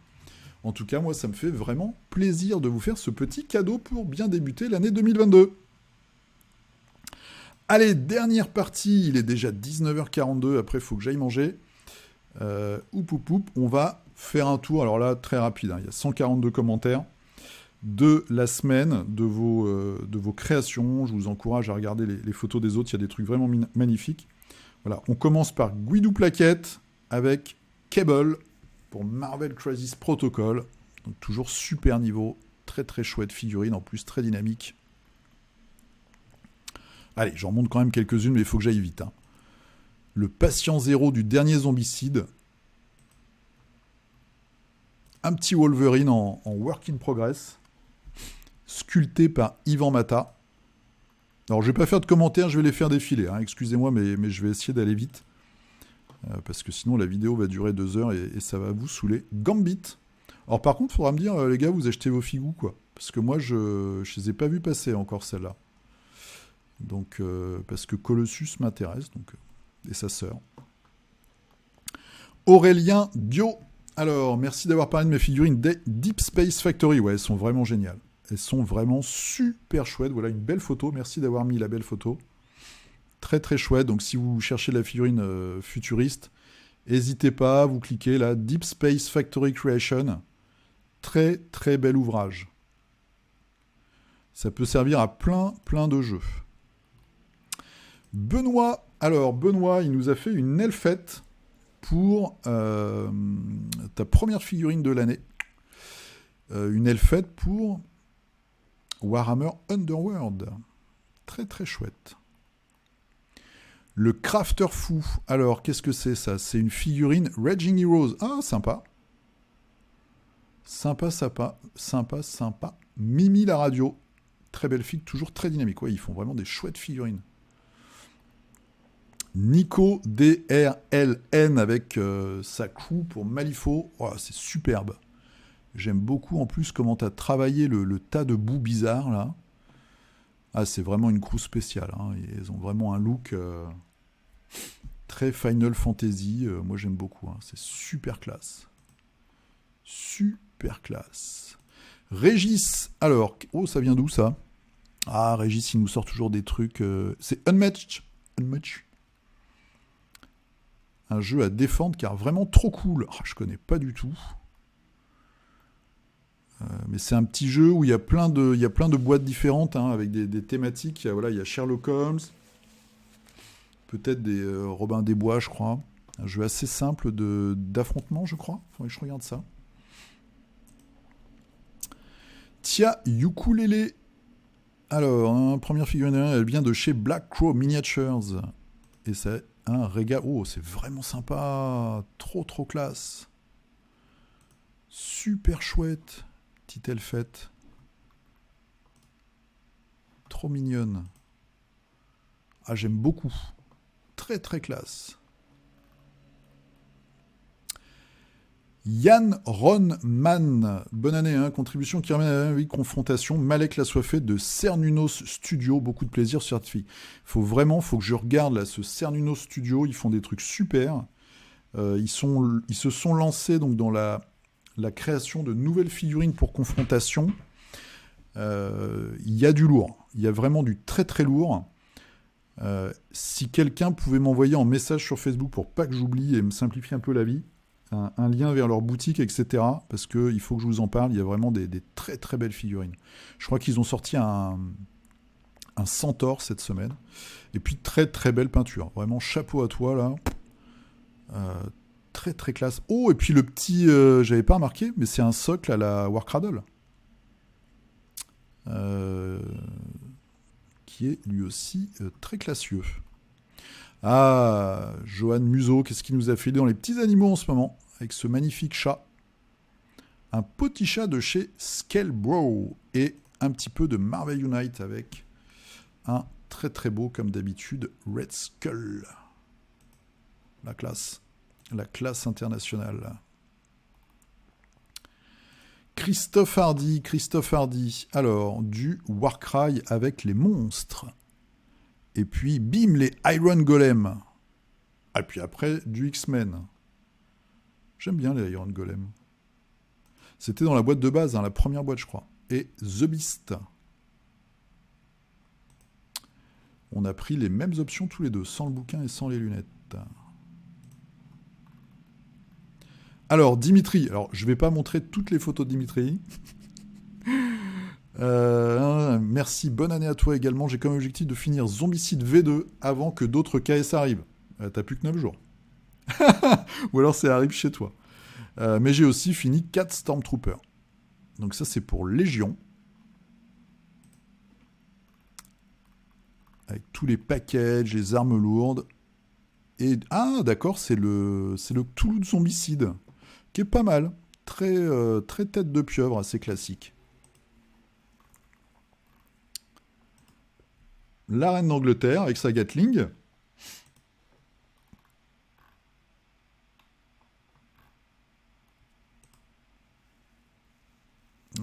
En tout cas, moi, ça me fait vraiment plaisir de vous faire ce petit cadeau pour bien débuter l'année 2022. Allez, dernière partie, il est déjà 19h42, après il faut que j'aille manger. On va faire un tour, alors là, très rapide, il y a 142 commentaires de la semaine, de vos créations. Je vous encourage à regarder les photos des autres, il y a des trucs vraiment magnifiques. Voilà, on commence par Guidou Plaquette avec Cable pour Marvel Crisis Protocol. Donc toujours super niveau, très très chouette figurine, en plus très dynamique. Allez, j'en montre quand même quelques-unes, mais il faut que j'aille vite. Le patient zéro du dernier zombicide. Un petit Wolverine en work in progress, sculpté par Yvan Mata. Alors, je ne vais pas faire de commentaires, je vais les faire défiler. Excusez-moi, mais je vais essayer d'aller vite. Parce que sinon, la vidéo va durer 2 heures et ça va vous saouler. Gambit. Alors, par contre, il faudra me dire, les gars, vous achetez vos figous, quoi. Parce que moi, je ne les ai pas vus passer encore, celle-là. Donc, parce que Colossus m'intéresse, donc, et sa sœur. Aurélien Dio. Alors, merci d'avoir parlé de mes figurines Deep Space Factory. Ouais, elles sont vraiment géniales. Elles sont vraiment super chouettes. Voilà une belle photo. Merci d'avoir mis la belle photo. Très très chouette. Donc, si vous cherchez la figurine futuriste, n'hésitez pas, vous cliquez là. Deep Space Factory Creation. Très très bel ouvrage. Ça peut servir à plein de jeux. Benoît. Alors, Benoît, il nous a fait une Elfette pour ta première figurine de l'année. Une Elfette pour Warhammer Underworld. Très très chouette. Le Crafter Fou. Alors, qu'est-ce que c'est ça? C'est une figurine Raging Heroes. Ah, sympa. Sympa. Mimi la radio. Très belle fille, toujours très dynamique. Ouais, ils font vraiment des chouettes figurines. Nico DRLN avec sa crew pour Malifaux. Oh, c'est superbe. J'aime beaucoup en plus comment tu as travaillé le tas de boue bizarre là. Ah, c'est vraiment une crew spéciale. Ils ont vraiment un look très Final Fantasy. Moi j'aime beaucoup. C'est super classe. Super classe. Régis. Alors, oh, ça vient d'où ça? Ah, Régis, il nous sort toujours des trucs. C'est Unmatched. Un jeu à défendre car vraiment trop cool. Je connais pas du tout. Mais c'est un petit jeu où il y a plein de boîtes différentes avec des thématiques. Il y a Sherlock Holmes, peut-être des Robin des Bois, je crois. Un jeu assez simple d'affrontement, je crois. Faudrait que je regarde ça. Tia Ukulele. Alors, première figurine, elle vient de chez Black Crow Miniatures. Et c'est un régal. Oh, c'est vraiment sympa. Trop classe. Super chouette. Petite elfette. Trop mignonne. Ah, j'aime beaucoup. Très classe. Yann Ronman, bonne année, hein, contribution qui ramène à la confrontation, Malek l'assoiffé de Cernunos Studio, beaucoup de plaisir certifié. Faut que je regarde là ce Cernunos Studio, ils font des trucs super. Ils se sont lancés donc dans la création de nouvelles figurines pour confrontation. Il y a du lourd, il y a vraiment du très très lourd. Si quelqu'un pouvait m'envoyer en message sur Facebook pour pas que j'oublie et me simplifier un peu la vie, un lien vers leur boutique, etc. Parce qu'il faut que je vous en parle, il y a vraiment des très très belles figurines. Je crois qu'ils ont sorti un centaure cette semaine. Et puis très très belle peinture. Vraiment chapeau à toi là. Très très classe. Oh, et puis le petit, j'avais pas remarqué, mais c'est un socle à la Warcradle. Qui est lui aussi très classieux. Ah, Johan Museau, qu'est-ce qu'il nous a fait dans les petits animaux en ce moment, avec ce magnifique chat. Un petit chat de chez Scalebro et un petit peu de Marvel Unite avec un très très beau, comme d'habitude, Red Skull. La classe internationale. Christophe Hardy, alors, du Warcry avec les monstres. Et puis, bim, les Iron Golem. Et puis après, du X-Men. J'aime bien les Iron Golem. C'était dans la boîte de base, hein, la première boîte, je crois. Et The Beast. On a pris les mêmes options tous les deux, sans le bouquin et sans les lunettes. Alors, Dimitri. Alors, je ne vais pas montrer toutes les photos de Dimitri. Merci, bonne année à toi également. J'ai comme objectif de finir Zombicide V2 avant que d'autres KS arrivent. T'as plus que 9 jours. Ou alors ça arrive chez toi. Mais j'ai aussi fini 4 Stormtroopers. Donc ça c'est pour Légion. Avec tous les packages, les armes lourdes. Et d'accord, c'est le Cthulhu de Zombicide. Qui est pas mal. Très, très tête de pieuvre, assez classique. La reine d'Angleterre avec sa Gatling.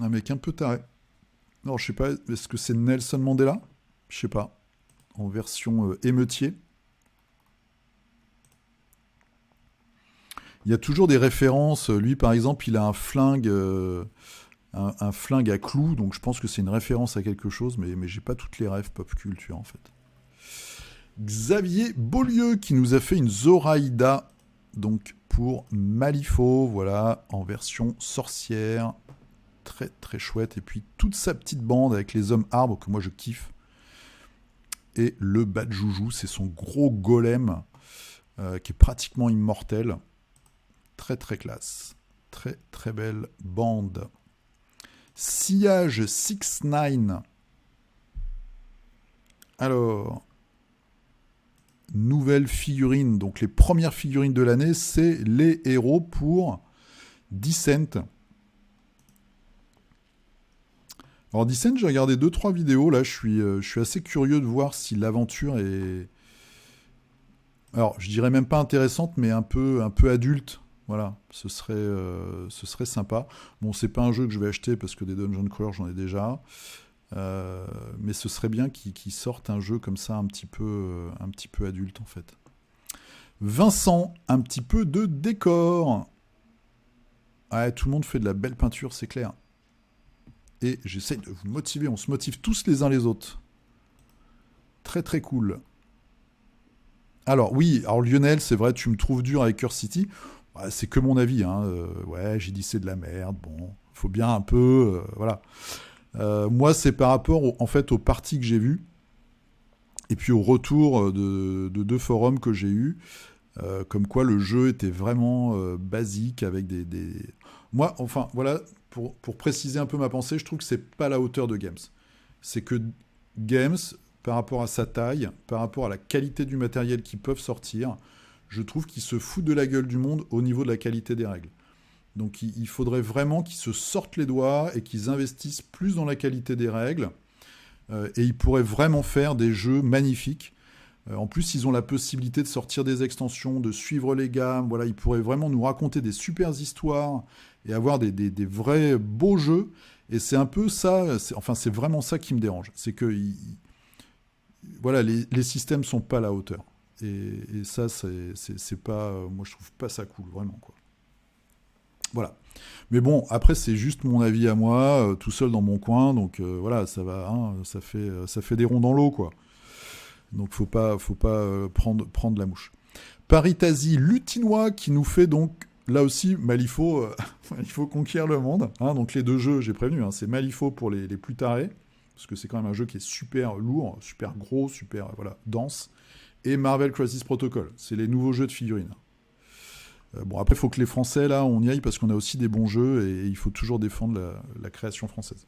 Un mec un peu taré. Alors, je sais pas, est-ce que c'est Nelson Mandela? Je sais pas. En version émeutier. Il y a toujours des références. Lui, par exemple, il a un flingue, un flingue à clous, donc je pense que c'est une référence à quelque chose, mais j'ai pas toutes les rêves pop culture, en fait. Xavier Beaulieu, qui nous a fait une Zoraïda, donc pour Malifaux, voilà, en version sorcière. Très très chouette. Et puis toute sa petite bande avec les hommes arbres, que moi je kiffe. Et le Bad Joujou, c'est son gros golem, qui est pratiquement immortel. Très très classe. Très très belle bande. Sillage 6ix9ine. Alors, nouvelle figurine. Donc les premières figurines de l'année, c'est les héros pour Descent. Alors Descent, j'ai regardé 2-3 vidéos. Là, je suis assez curieux de voir si l'aventure est... Alors, je dirais même pas intéressante, mais un peu adulte. Voilà, ce serait sympa. Bon, c'est pas un jeu que je vais acheter parce que des Dungeon Crawler, j'en ai déjà. Mais ce serait bien qu'ils sortent un jeu comme ça un petit peu adulte en fait. Vincent, un petit peu de décor. Ouais, tout le monde fait de la belle peinture, c'est clair. Et j'essaie de vous motiver, on se motive tous les uns les autres. Très très cool. Alors oui, alors Lionel, c'est vrai, tu me trouves dur avec Curse City. Ouais, c'est que mon avis, hein. Ouais, j'ai dit c'est de la merde, bon, faut bien un peu, voilà. Moi, c'est par rapport en fait aux parties que j'ai vues et puis au retour de 2 forums que j'ai eus, comme quoi le jeu était vraiment basique avec des... Moi, enfin, voilà, pour préciser un peu ma pensée, je trouve que c'est pas à la hauteur de Games. C'est que Games, par rapport à sa taille, par rapport à la qualité du matériel qu'ils peuvent sortir, je trouve qu'ils se foutent de la gueule du monde au niveau de la qualité des règles. Donc il faudrait vraiment qu'ils se sortent les doigts et qu'ils investissent plus dans la qualité des règles. Et ils pourraient vraiment faire des jeux magnifiques. En plus, ils ont la possibilité de sortir des extensions, de suivre les gammes. Voilà, ils pourraient vraiment nous raconter des super histoires et avoir des vrais beaux jeux. Et c'est un peu ça, c'est vraiment ça qui me dérange. C'est que voilà, les systèmes sont pas à la hauteur. Et ça, c'est pas, moi je trouve pas ça cool, vraiment, quoi. Voilà. Mais bon, après, c'est juste mon avis à moi, tout seul dans mon coin. Donc voilà, ça va, hein, ça fait des ronds dans l'eau, quoi. Donc faut pas prendre la mouche. Paritasi Lutinois qui nous fait donc là aussi Malifaux, Malifaux conquiert le monde. Hein, donc les deux jeux, j'ai prévenu, hein, c'est Malifaux pour les plus tarés, parce que c'est quand même un jeu qui est super lourd, super gros, super voilà, dense. Et Marvel Crisis Protocol, c'est les nouveaux jeux de figurines. Bon, après, il faut que les Français, là, on y aille, parce qu'on a aussi des bons jeux, et il faut toujours défendre la création française.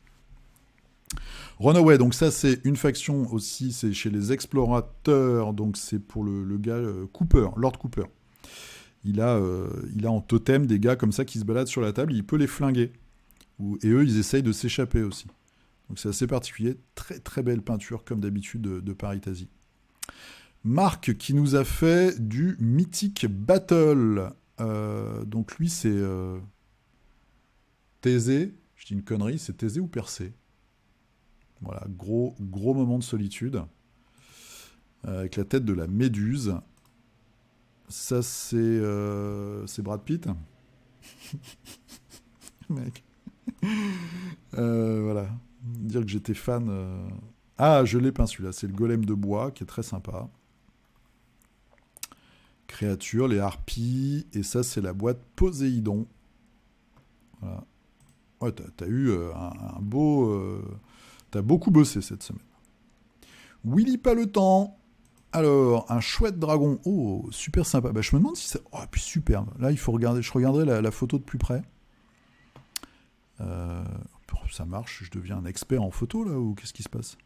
Runaway, donc ça c'est une faction aussi, c'est chez les explorateurs, donc c'est pour le gars Cooper, Lord Cooper. Il a en totem des gars comme ça qui se baladent sur la table, il peut les flinguer. Et eux, ils essayent de s'échapper aussi. Donc c'est assez particulier, très très belle peinture comme d'habitude de Paritasi. Marc qui nous a fait du Mythic Battle. Donc lui c'est Thésée, je dis une connerie, c'est Thésée ou Persée? Voilà, gros moment de solitude. Avec la tête de la méduse. Ça, c'est Brad Pitt. Mec. Voilà. Dire que j'étais fan. Ah, je l'ai peint celui-là. C'est le golem de bois qui est très sympa. Créature, les harpies. Et ça, c'est la boîte Poséidon. Voilà. Ouais, t'as eu un beau. T'as beaucoup bossé cette semaine. Willy pas le temps. Alors, un chouette dragon. Oh, super sympa. Bah, je me demande si ça... Oh, puis superbe. Là, il faut regarder. Je regarderai la photo de plus près. Ça marche. Je deviens un expert en photo, là, ou qu'est-ce qui se passe?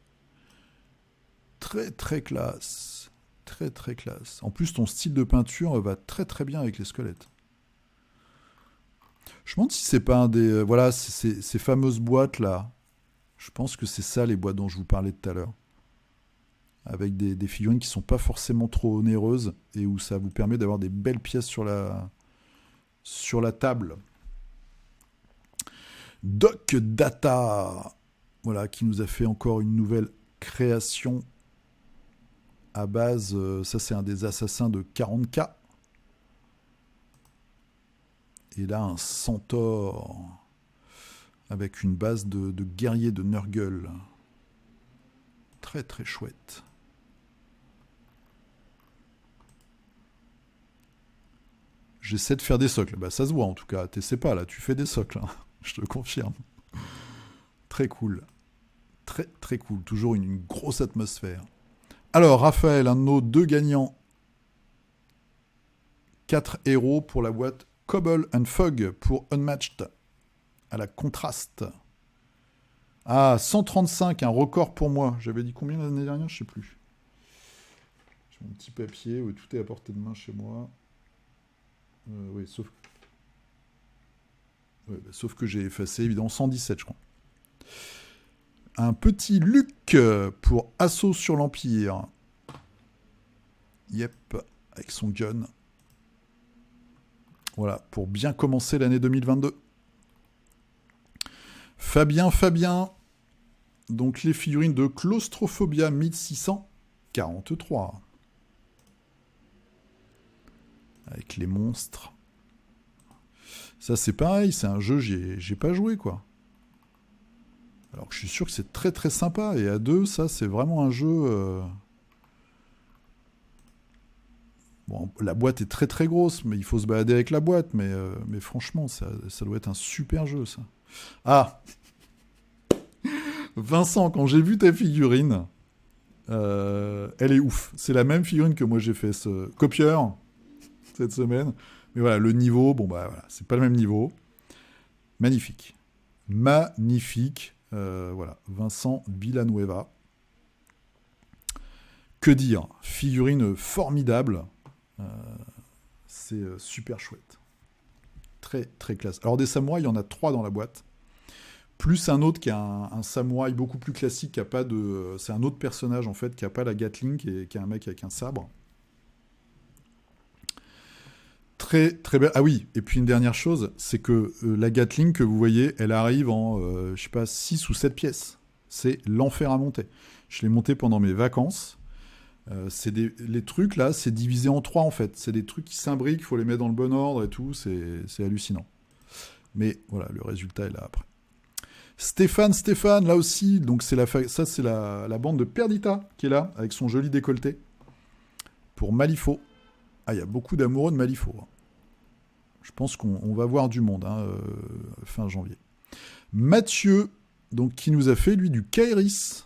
Très, très classe. Très, très classe. En plus, ton style de peinture va très, très bien avec les squelettes. Je me demande si c'est pas un des... voilà, ces fameuses boîtes-là. Je pense que c'est ça, les boîtes dont je vous parlais tout à l'heure. Avec des figurines qui sont pas forcément trop onéreuses et où ça vous permet d'avoir des belles pièces sur la table. Doc Data, voilà, qui nous a fait encore une nouvelle création à base, ça c'est un des assassins de 40K. Et là un centaure avec une base de guerrier de Nurgle. Très très chouette. J'essaie de faire des socles. Bah ça se voit en tout cas. T'essaies pas là, tu fais des socles. Hein. Je te confirme. Très cool. Très très cool. Toujours une grosse atmosphère. Alors Raphaël, un de nos deux gagnants. 4 héros pour la boîte Cobble and Fog pour Unmatched. À la contraste. Ah, 135, un record pour moi. J'avais dit combien l'année dernière, je sais plus. J'ai mon petit papier, où tout est à portée de main chez moi. Oui, sauf que j'ai effacé, évidemment, 117, je crois. Un petit Luc pour Assaut sur l'Empire. Yep, avec son gun. Voilà, pour bien commencer l'année 2022. Fabien. Donc les figurines de Claustrophobia 1643. Avec les monstres. Ça c'est pareil, c'est un jeu j'ai pas joué quoi. Alors que je suis sûr que c'est très très sympa. Et à deux, ça c'est vraiment un jeu... Bon, la boîte est très très grosse, mais il faut se balader avec la boîte. Mais franchement, ça doit être un super jeu ça. Ah Vincent, quand j'ai vu ta figurine, elle est ouf. C'est la même figurine que moi j'ai fait ce copieur cette semaine. Mais voilà, le niveau, bon bah voilà, c'est pas le même niveau. Magnifique. Magnifique. Voilà, Vincent Villanueva. Que dire? Figurine formidable. C'est super chouette. Très très classe. Alors des samouraïs, il y en a 3 dans la boîte. plus un autre qui a un samouraï beaucoup plus classique, qui a pas de... C'est un autre personnage, en fait, qui a pas la Gatling, qui est un mec avec un sabre. Très, très belle. Ah oui, et puis une dernière chose, c'est que la Gatling que vous voyez, elle arrive en, je sais pas, 6 ou 7 pièces. C'est l'enfer à monter. Je l'ai monté pendant mes vacances. Les trucs, là, c'est divisé en 3, en fait. C'est des trucs qui s'imbriquent, il faut les mettre dans le bon ordre et tout, c'est hallucinant. Mais voilà, le résultat est là après. Stéphane, là aussi, donc ça c'est la bande de Perdita qui est là, avec son joli décolleté, pour Malifaux. Ah, il y a beaucoup d'amoureux de Malifaux. Hein. Je pense qu'on va voir du monde, fin janvier. Mathieu, donc, qui nous a fait, lui, du Kairis,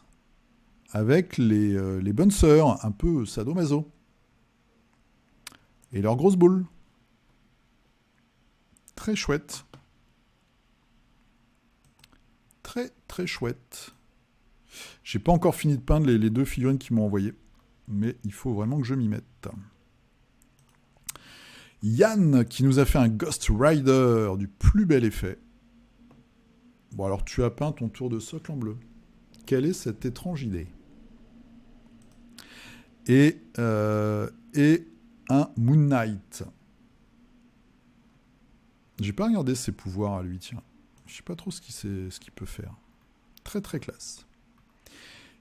avec les bonnes sœurs, un peu sadomaso. Et leurs grosses boules. Très chouette. Très, très chouette. J'ai pas encore fini de peindre les 2 figurines qu'ils m'ont envoyées, mais il faut vraiment que je m'y mette. Yann, qui nous a fait un Ghost Rider du plus bel effet. Bon, alors tu as peint ton tour de socle en bleu. Quelle est cette étrange idée ? Et un Moon Knight. J'ai pas regardé ses pouvoirs à lui, tiens. Je sais pas trop ce qu'il peut faire. Très très classe.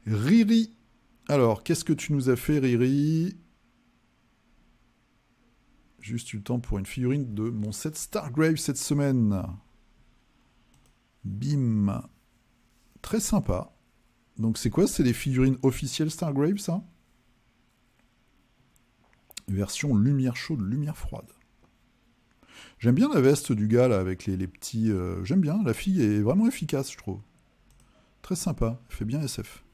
Riri. Alors, qu'est-ce que tu nous as fait, Riri ? Juste eu le temps pour une figurine de mon set Stargrave cette semaine. Bim. Très sympa. Donc c'est quoi ? C'est les figurines officielles Stargrave, ça ? Version lumière chaude, lumière froide. J'aime bien la veste du gars, là, avec les petits... J'aime bien, la fille est vraiment efficace, je trouve. Très sympa, elle fait bien SF.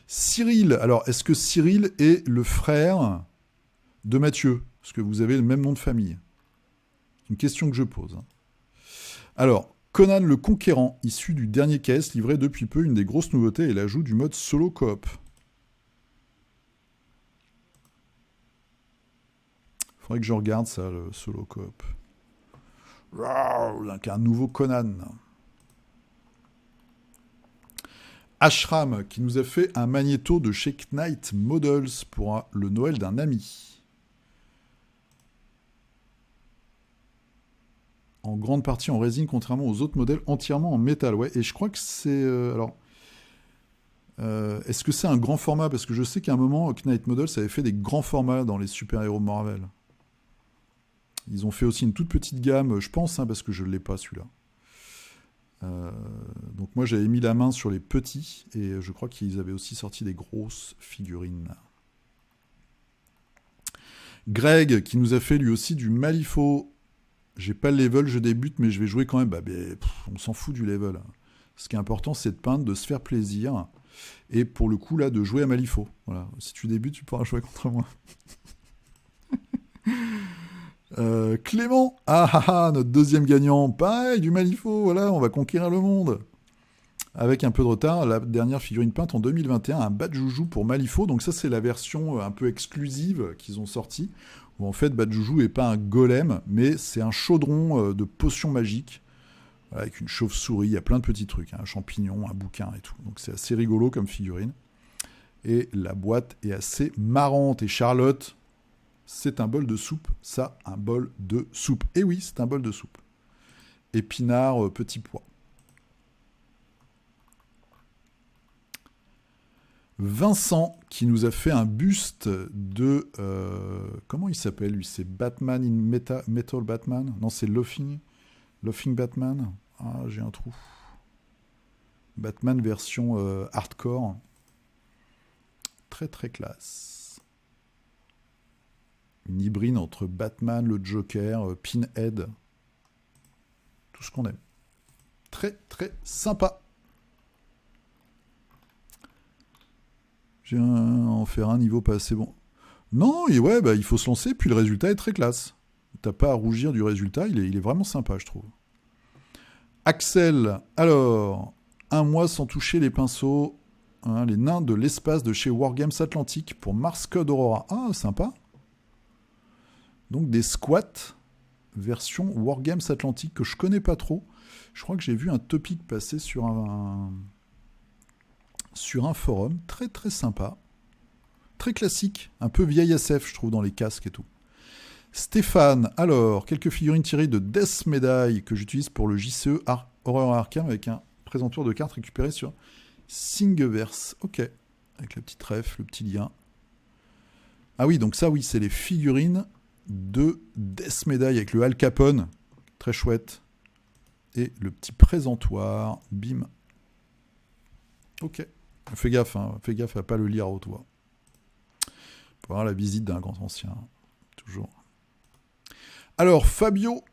Cyril. Alors, est-ce que Cyril est le frère de Mathieu ? Parce que vous avez le même nom de famille. C'est une question que je pose. Alors, Conan le Conquérant, issu du dernier KS, livré depuis peu, une des grosses nouveautés est l'ajout du mode solo coop. Faudrait que je regarde ça, le solo coop. Donc un nouveau Conan. Ashram, qui nous a fait un magnéto de chez Knight Models pour le Noël d'un ami. En grande partie en résine, contrairement aux autres modèles entièrement en métal. Ouais, et je crois que c'est... est-ce que c'est un grand format ? Parce que je sais qu'à un moment, Knight Models avait fait des grands formats dans les super-héros Marvel. Ils ont fait aussi une toute petite gamme, je pense, parce que je ne l'ai pas, celui-là. Donc moi, j'avais mis la main sur les petits, et je crois qu'ils avaient aussi sorti des grosses figurines. Greg, qui nous a fait lui aussi du Malifaux. J'ai pas le level, je débute, mais je vais jouer quand même. On s'en fout du level. Ce qui est important, c'est de peindre, de se faire plaisir. Et pour le coup, là, de jouer à Malifaux. Voilà. Si tu débutes, tu pourras jouer contre moi. Clément, notre deuxième gagnant. Pareil, du Malifaux, voilà, on va conquérir le monde. Avec un peu de retard, la dernière figurine peinte en 2021, un Badjoujou pour Malifaux. Donc ça, c'est la version un peu exclusive qu'ils ont sortie. Où en fait, Badjoujou n'est pas un golem, mais c'est un chaudron de potions magiques. Voilà, avec une chauve-souris, il y a plein de petits trucs. Un champignon, un bouquin et tout. Donc c'est assez rigolo comme figurine. Et la boîte est assez marrante. Et Charlotte... C'est un bol de soupe, ça, un bol de soupe. Et oui, c'est un bol de soupe. Épinards, petits pois. Vincent, qui nous a fait un buste de... comment il s'appelle, lui ? C'est Batman in Metal Batman ? Non, c'est Laughing Batman. Ah, j'ai un trou. Batman version hardcore. Très, très classe. Une hybride entre Batman, le Joker, Pinhead. Tout ce qu'on aime. Très, très sympa. J'ai en faire un niveau pas assez bon. Non, et ouais, il faut se lancer, puis le résultat est très classe. T'as pas à rougir du résultat, il est vraiment sympa, je trouve. Axel, alors, un mois sans toucher les pinceaux, les nains de l'espace de chez Wargames Atlantique pour Mars Code Aurora. Ah, sympa. Donc des squats version Wargames Atlantique que je connais pas trop. Je crois que j'ai vu un topic passer sur un forum, très très sympa, très classique, un peu vieille SF, je trouve, dans les casques et tout. Stéphane, alors, quelques figurines tirées de Death Medaille que j'utilise pour le JCE Horror Arkham avec un présentoir de cartes récupéré sur Thingiverse. Ok, avec la petite ref, le petit lien. Ah oui, donc ça, oui, c'est les figurines de Death Medaille avec le Al Capone, très chouette. Et le petit présentoir, bim. Ok, fais gaffe à pas le lire à haute voix. Pour avoir la visite d'un grand ancien, toujours. Alors, Fabio,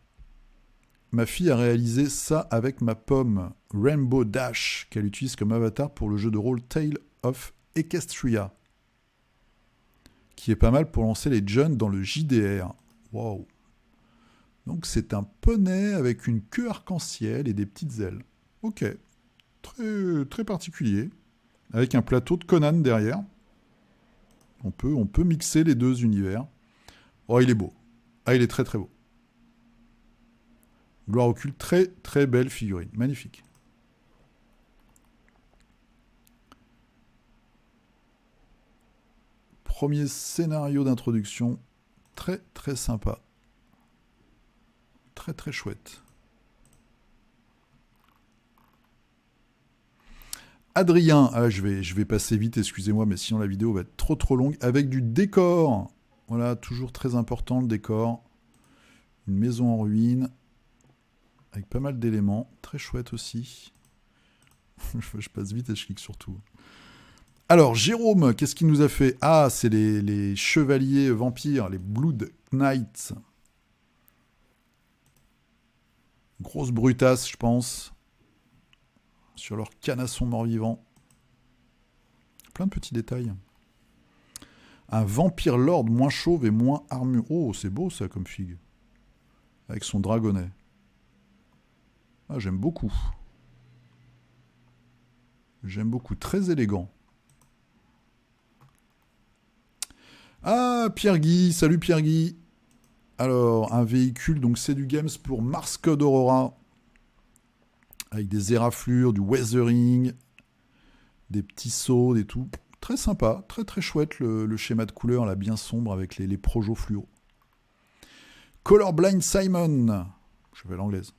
ma fille a réalisé ça avec ma pomme Rainbow Dash, qu'elle utilise comme avatar pour le jeu de rôle Tale of Equestria, qui est pas mal pour lancer les jeunes dans le JDR. Waouh. Donc c'est un poney avec une queue arc-en-ciel et des petites ailes. Ok, très, très particulier, avec un plateau de Conan derrière. On peut mixer les deux univers. Oh, il est beau. Ah, il est très très beau. Gloire occulte, très très belle figurine. Magnifique. Premier scénario d'introduction. Très très sympa. Très très chouette. Adrien, je vais passer vite, excusez-moi, mais sinon la vidéo va être trop trop longue. Avec du décor. Voilà, toujours très important le décor. Une maison en ruine. Avec pas mal d'éléments. Très chouette aussi. Je passe vite et je clique sur tout. Alors, Jérôme, qu'est-ce qu'il nous a fait? Ah, c'est les chevaliers vampires, les Blood Knights. Grosse brutasse, je pense. Sur leur canasson mort-vivant. Plein de petits détails. Un vampire lord moins chauve et moins armure. Oh, c'est beau ça comme figue. Avec son dragonnet. Ah, j'aime beaucoup. J'aime beaucoup. Très élégant. Ah, Pierre-Guy. Salut Pierre-Guy. Alors, un véhicule, donc c'est du Games pour Mars Code Aurora. Avec des éraflures, du weathering, des petits sauts, des tout. Très sympa, très très chouette le schéma de couleur, là, bien sombre avec les projos fluo. Colorblind Simon. Je vais l'anglaise.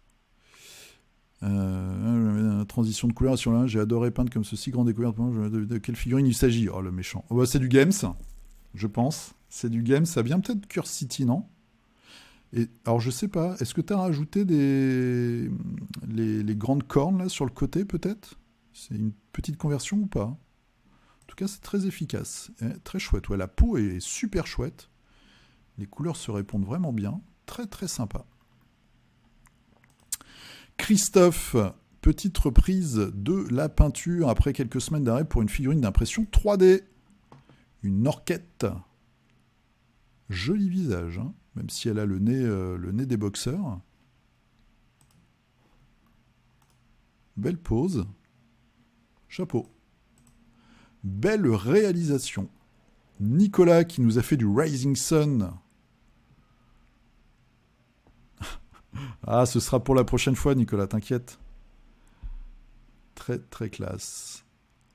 Transition de couleur sur là, j'ai adoré peindre comme ceci, grande découverte. De quelle figurine il s'agit? Oh, le méchant. Oh, bah, c'est du Games, je pense. C'est du Games, ça vient peut-être de Curse City, non? Et, alors, je sais pas, est-ce que tu as rajouté les grandes cornes là sur le côté, peut-être? C'est une petite conversion ou pas? En tout cas, c'est très efficace. Très chouette. Ouais, la peau est super chouette. Les couleurs se répondent vraiment bien. Très, très sympa. Christophe, petite reprise de la peinture après quelques semaines d'arrêt pour une figurine d'impression 3D. Une orquette. Joli visage, hein, même si elle a le nez des boxeurs. Belle pose. Chapeau. Belle réalisation. Nicolas qui nous a fait du Rising Sun. Ah, ce sera pour la prochaine fois, Nicolas, t'inquiète. Très, très classe.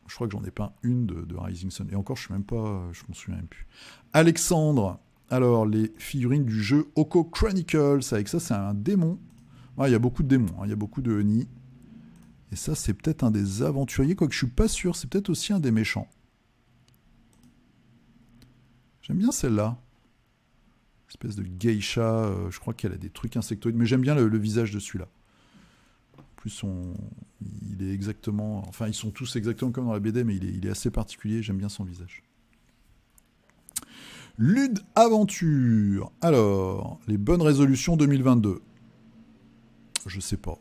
Je crois que j'en ai peint une de Rising Sun. Et encore, je m'en souviens même plus. Alexandre. Alors, les figurines du jeu Oko Chronicles. Avec ça, c'est un démon. Ah, il y a beaucoup de démons. Il y a beaucoup de Oni. Et ça, c'est peut-être un des aventuriers. Quoique je suis pas sûr. C'est peut-être aussi un des méchants. J'aime bien celle-là. Espèce de geisha. Je crois qu'elle a des trucs insectoïdes. Mais j'aime bien le visage de celui-là. En plus, il est exactement... Enfin, ils sont tous exactement comme dans la BD, mais il est assez particulier. J'aime bien son visage. Lude Aventure. Alors, les bonnes résolutions 2022. Je sais pas.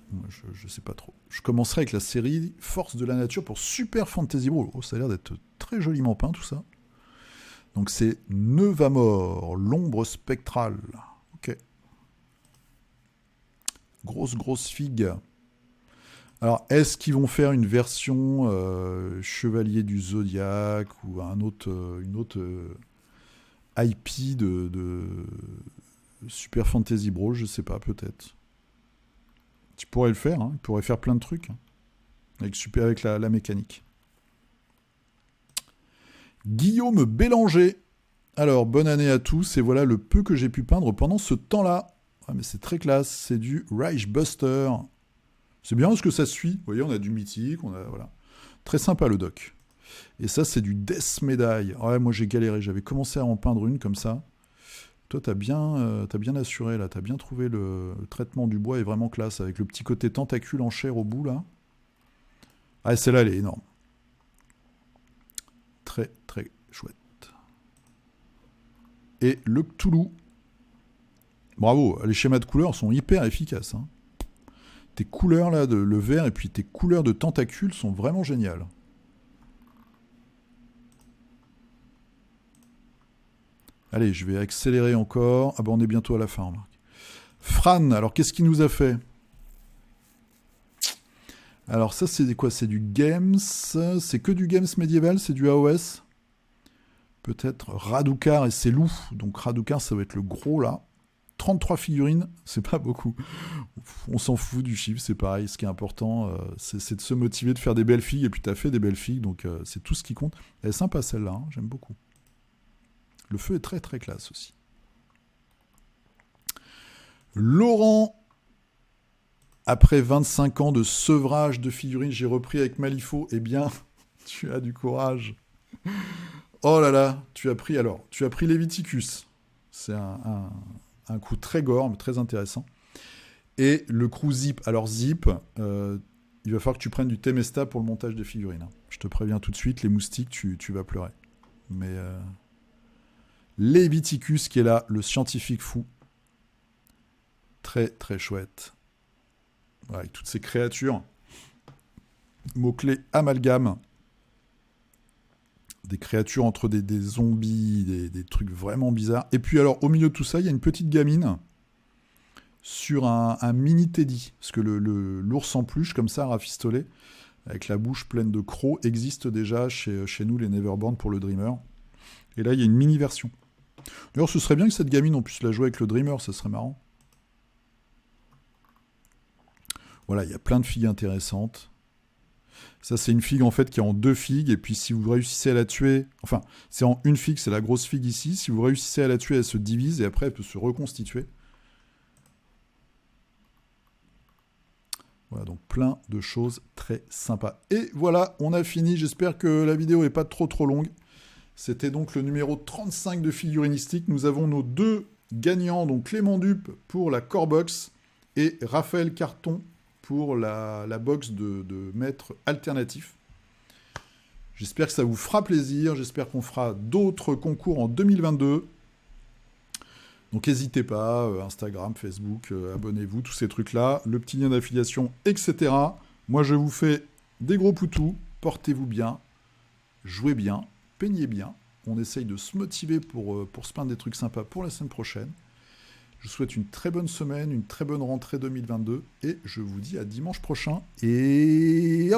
Je sais pas trop. Je commencerai avec la série Force de la Nature pour Super Fantasy Brawl. Oh, ça a l'air d'être très joliment peint, tout ça. Donc, c'est Neuvamort, l'ombre spectrale. Ok. Grosse figue. Alors, est-ce qu'ils vont faire une version Chevalier du Zodiaque ou une autre IP de Super Fantasy Brawl? Je sais pas, peut-être. Tu pourrais le faire, hein. Tu pourrais faire plein de trucs, hein, avec la mécanique. Guillaume Bélanger. Alors, bonne année à tous, et voilà le peu que j'ai pu peindre pendant ce temps-là. Ah, mais c'est très classe, c'est du Reich Buster. C'est bien parce que ça suit. Vous voyez, on a du mythique, voilà. Très sympa le doc. Et ça, c'est du Death Medaille. Ouais, moi j'ai galéré, j'avais commencé à en peindre une comme ça. Toi, t'as bien assuré, là. T'as bien trouvé le traitement du bois est vraiment classe, avec le petit côté tentacule en chair au bout, là. Ah, celle-là, elle est énorme. Très, très chouette. Et le Cthulhu. Bravo, les schémas de couleurs sont hyper efficaces, hein. Tes couleurs, là, le vert, et puis tes couleurs de tentacules sont vraiment géniales. Allez, je vais accélérer encore. Ah bah on est bientôt à la fin, remarque. Fran, alors qu'est-ce qu'il nous a fait? Alors ça c'est quoi? C'est du Games. C'est que du Games médiéval, c'est du AOS. Peut-être Radukar et ses loups. Donc Radukar ça va être le gros là. 33 figurines, c'est pas beaucoup. On s'en fout du chiffre, c'est pareil. Ce qui est important, c'est de se motiver, de faire des belles filles. Et puis t'as fait des belles filles, donc c'est tout ce qui compte. Elle est sympa celle-là, hein, j'aime beaucoup. Le feu est très très classe aussi. Laurent, après 25 ans de sevrage de figurines, j'ai repris avec Malifaux. Eh bien, tu as du courage. Oh là là, tu as pris Leviticus. C'est un coup très gore, mais très intéressant. Et le crew Zip. Alors Zip, il va falloir que tu prennes du Temesta pour le montage des figurines. Je te préviens tout de suite, les moustiques, tu vas pleurer. Mais Leviticus qui est là, le scientifique fou. Très très chouette. Voilà, avec toutes ces créatures. Mots-clés amalgame. Des créatures entre des zombies, des trucs vraiment bizarres. Et puis alors, au milieu de tout ça, il y a une petite gamine sur un mini Teddy. Parce que l'ours en peluche, comme ça, rafistolé, avec la bouche pleine de crocs, existe déjà chez nous, les Neverborn, pour le Dreamer. Et là, il y a une mini-version. D'ailleurs, ce serait bien que cette gamine, on puisse la jouer avec le Dreamer, ça serait marrant. Voilà, il y a plein de figues intéressantes. Ça, c'est une figue, en fait, qui est en 2 figues, et puis si vous réussissez à la tuer... Enfin, c'est en une figue, c'est la grosse figue ici. Si vous réussissez à la tuer, elle se divise, et après, elle peut se reconstituer. Voilà, donc plein de choses très sympas. Et voilà, on a fini. J'espère que la vidéo n'est pas trop longue. C'était donc le numéro 35 de Figurinistique. Nous avons nos 2 gagnants, donc Clément Dupe pour la Core Box et Raphaël Carton pour la box de maître alternatif. J'espère que ça vous fera plaisir. J'espère qu'on fera d'autres concours en 2022. Donc n'hésitez pas, Instagram, Facebook, abonnez-vous, tous ces trucs-là, le petit lien d'affiliation, etc. Moi, je vous fais des gros poutous. Portez-vous bien, jouez bien, peignez bien. On essaye de se motiver pour se peindre des trucs sympas pour la semaine prochaine. Je vous souhaite une très bonne semaine, une très bonne rentrée 2022 et je vous dis à dimanche prochain. Et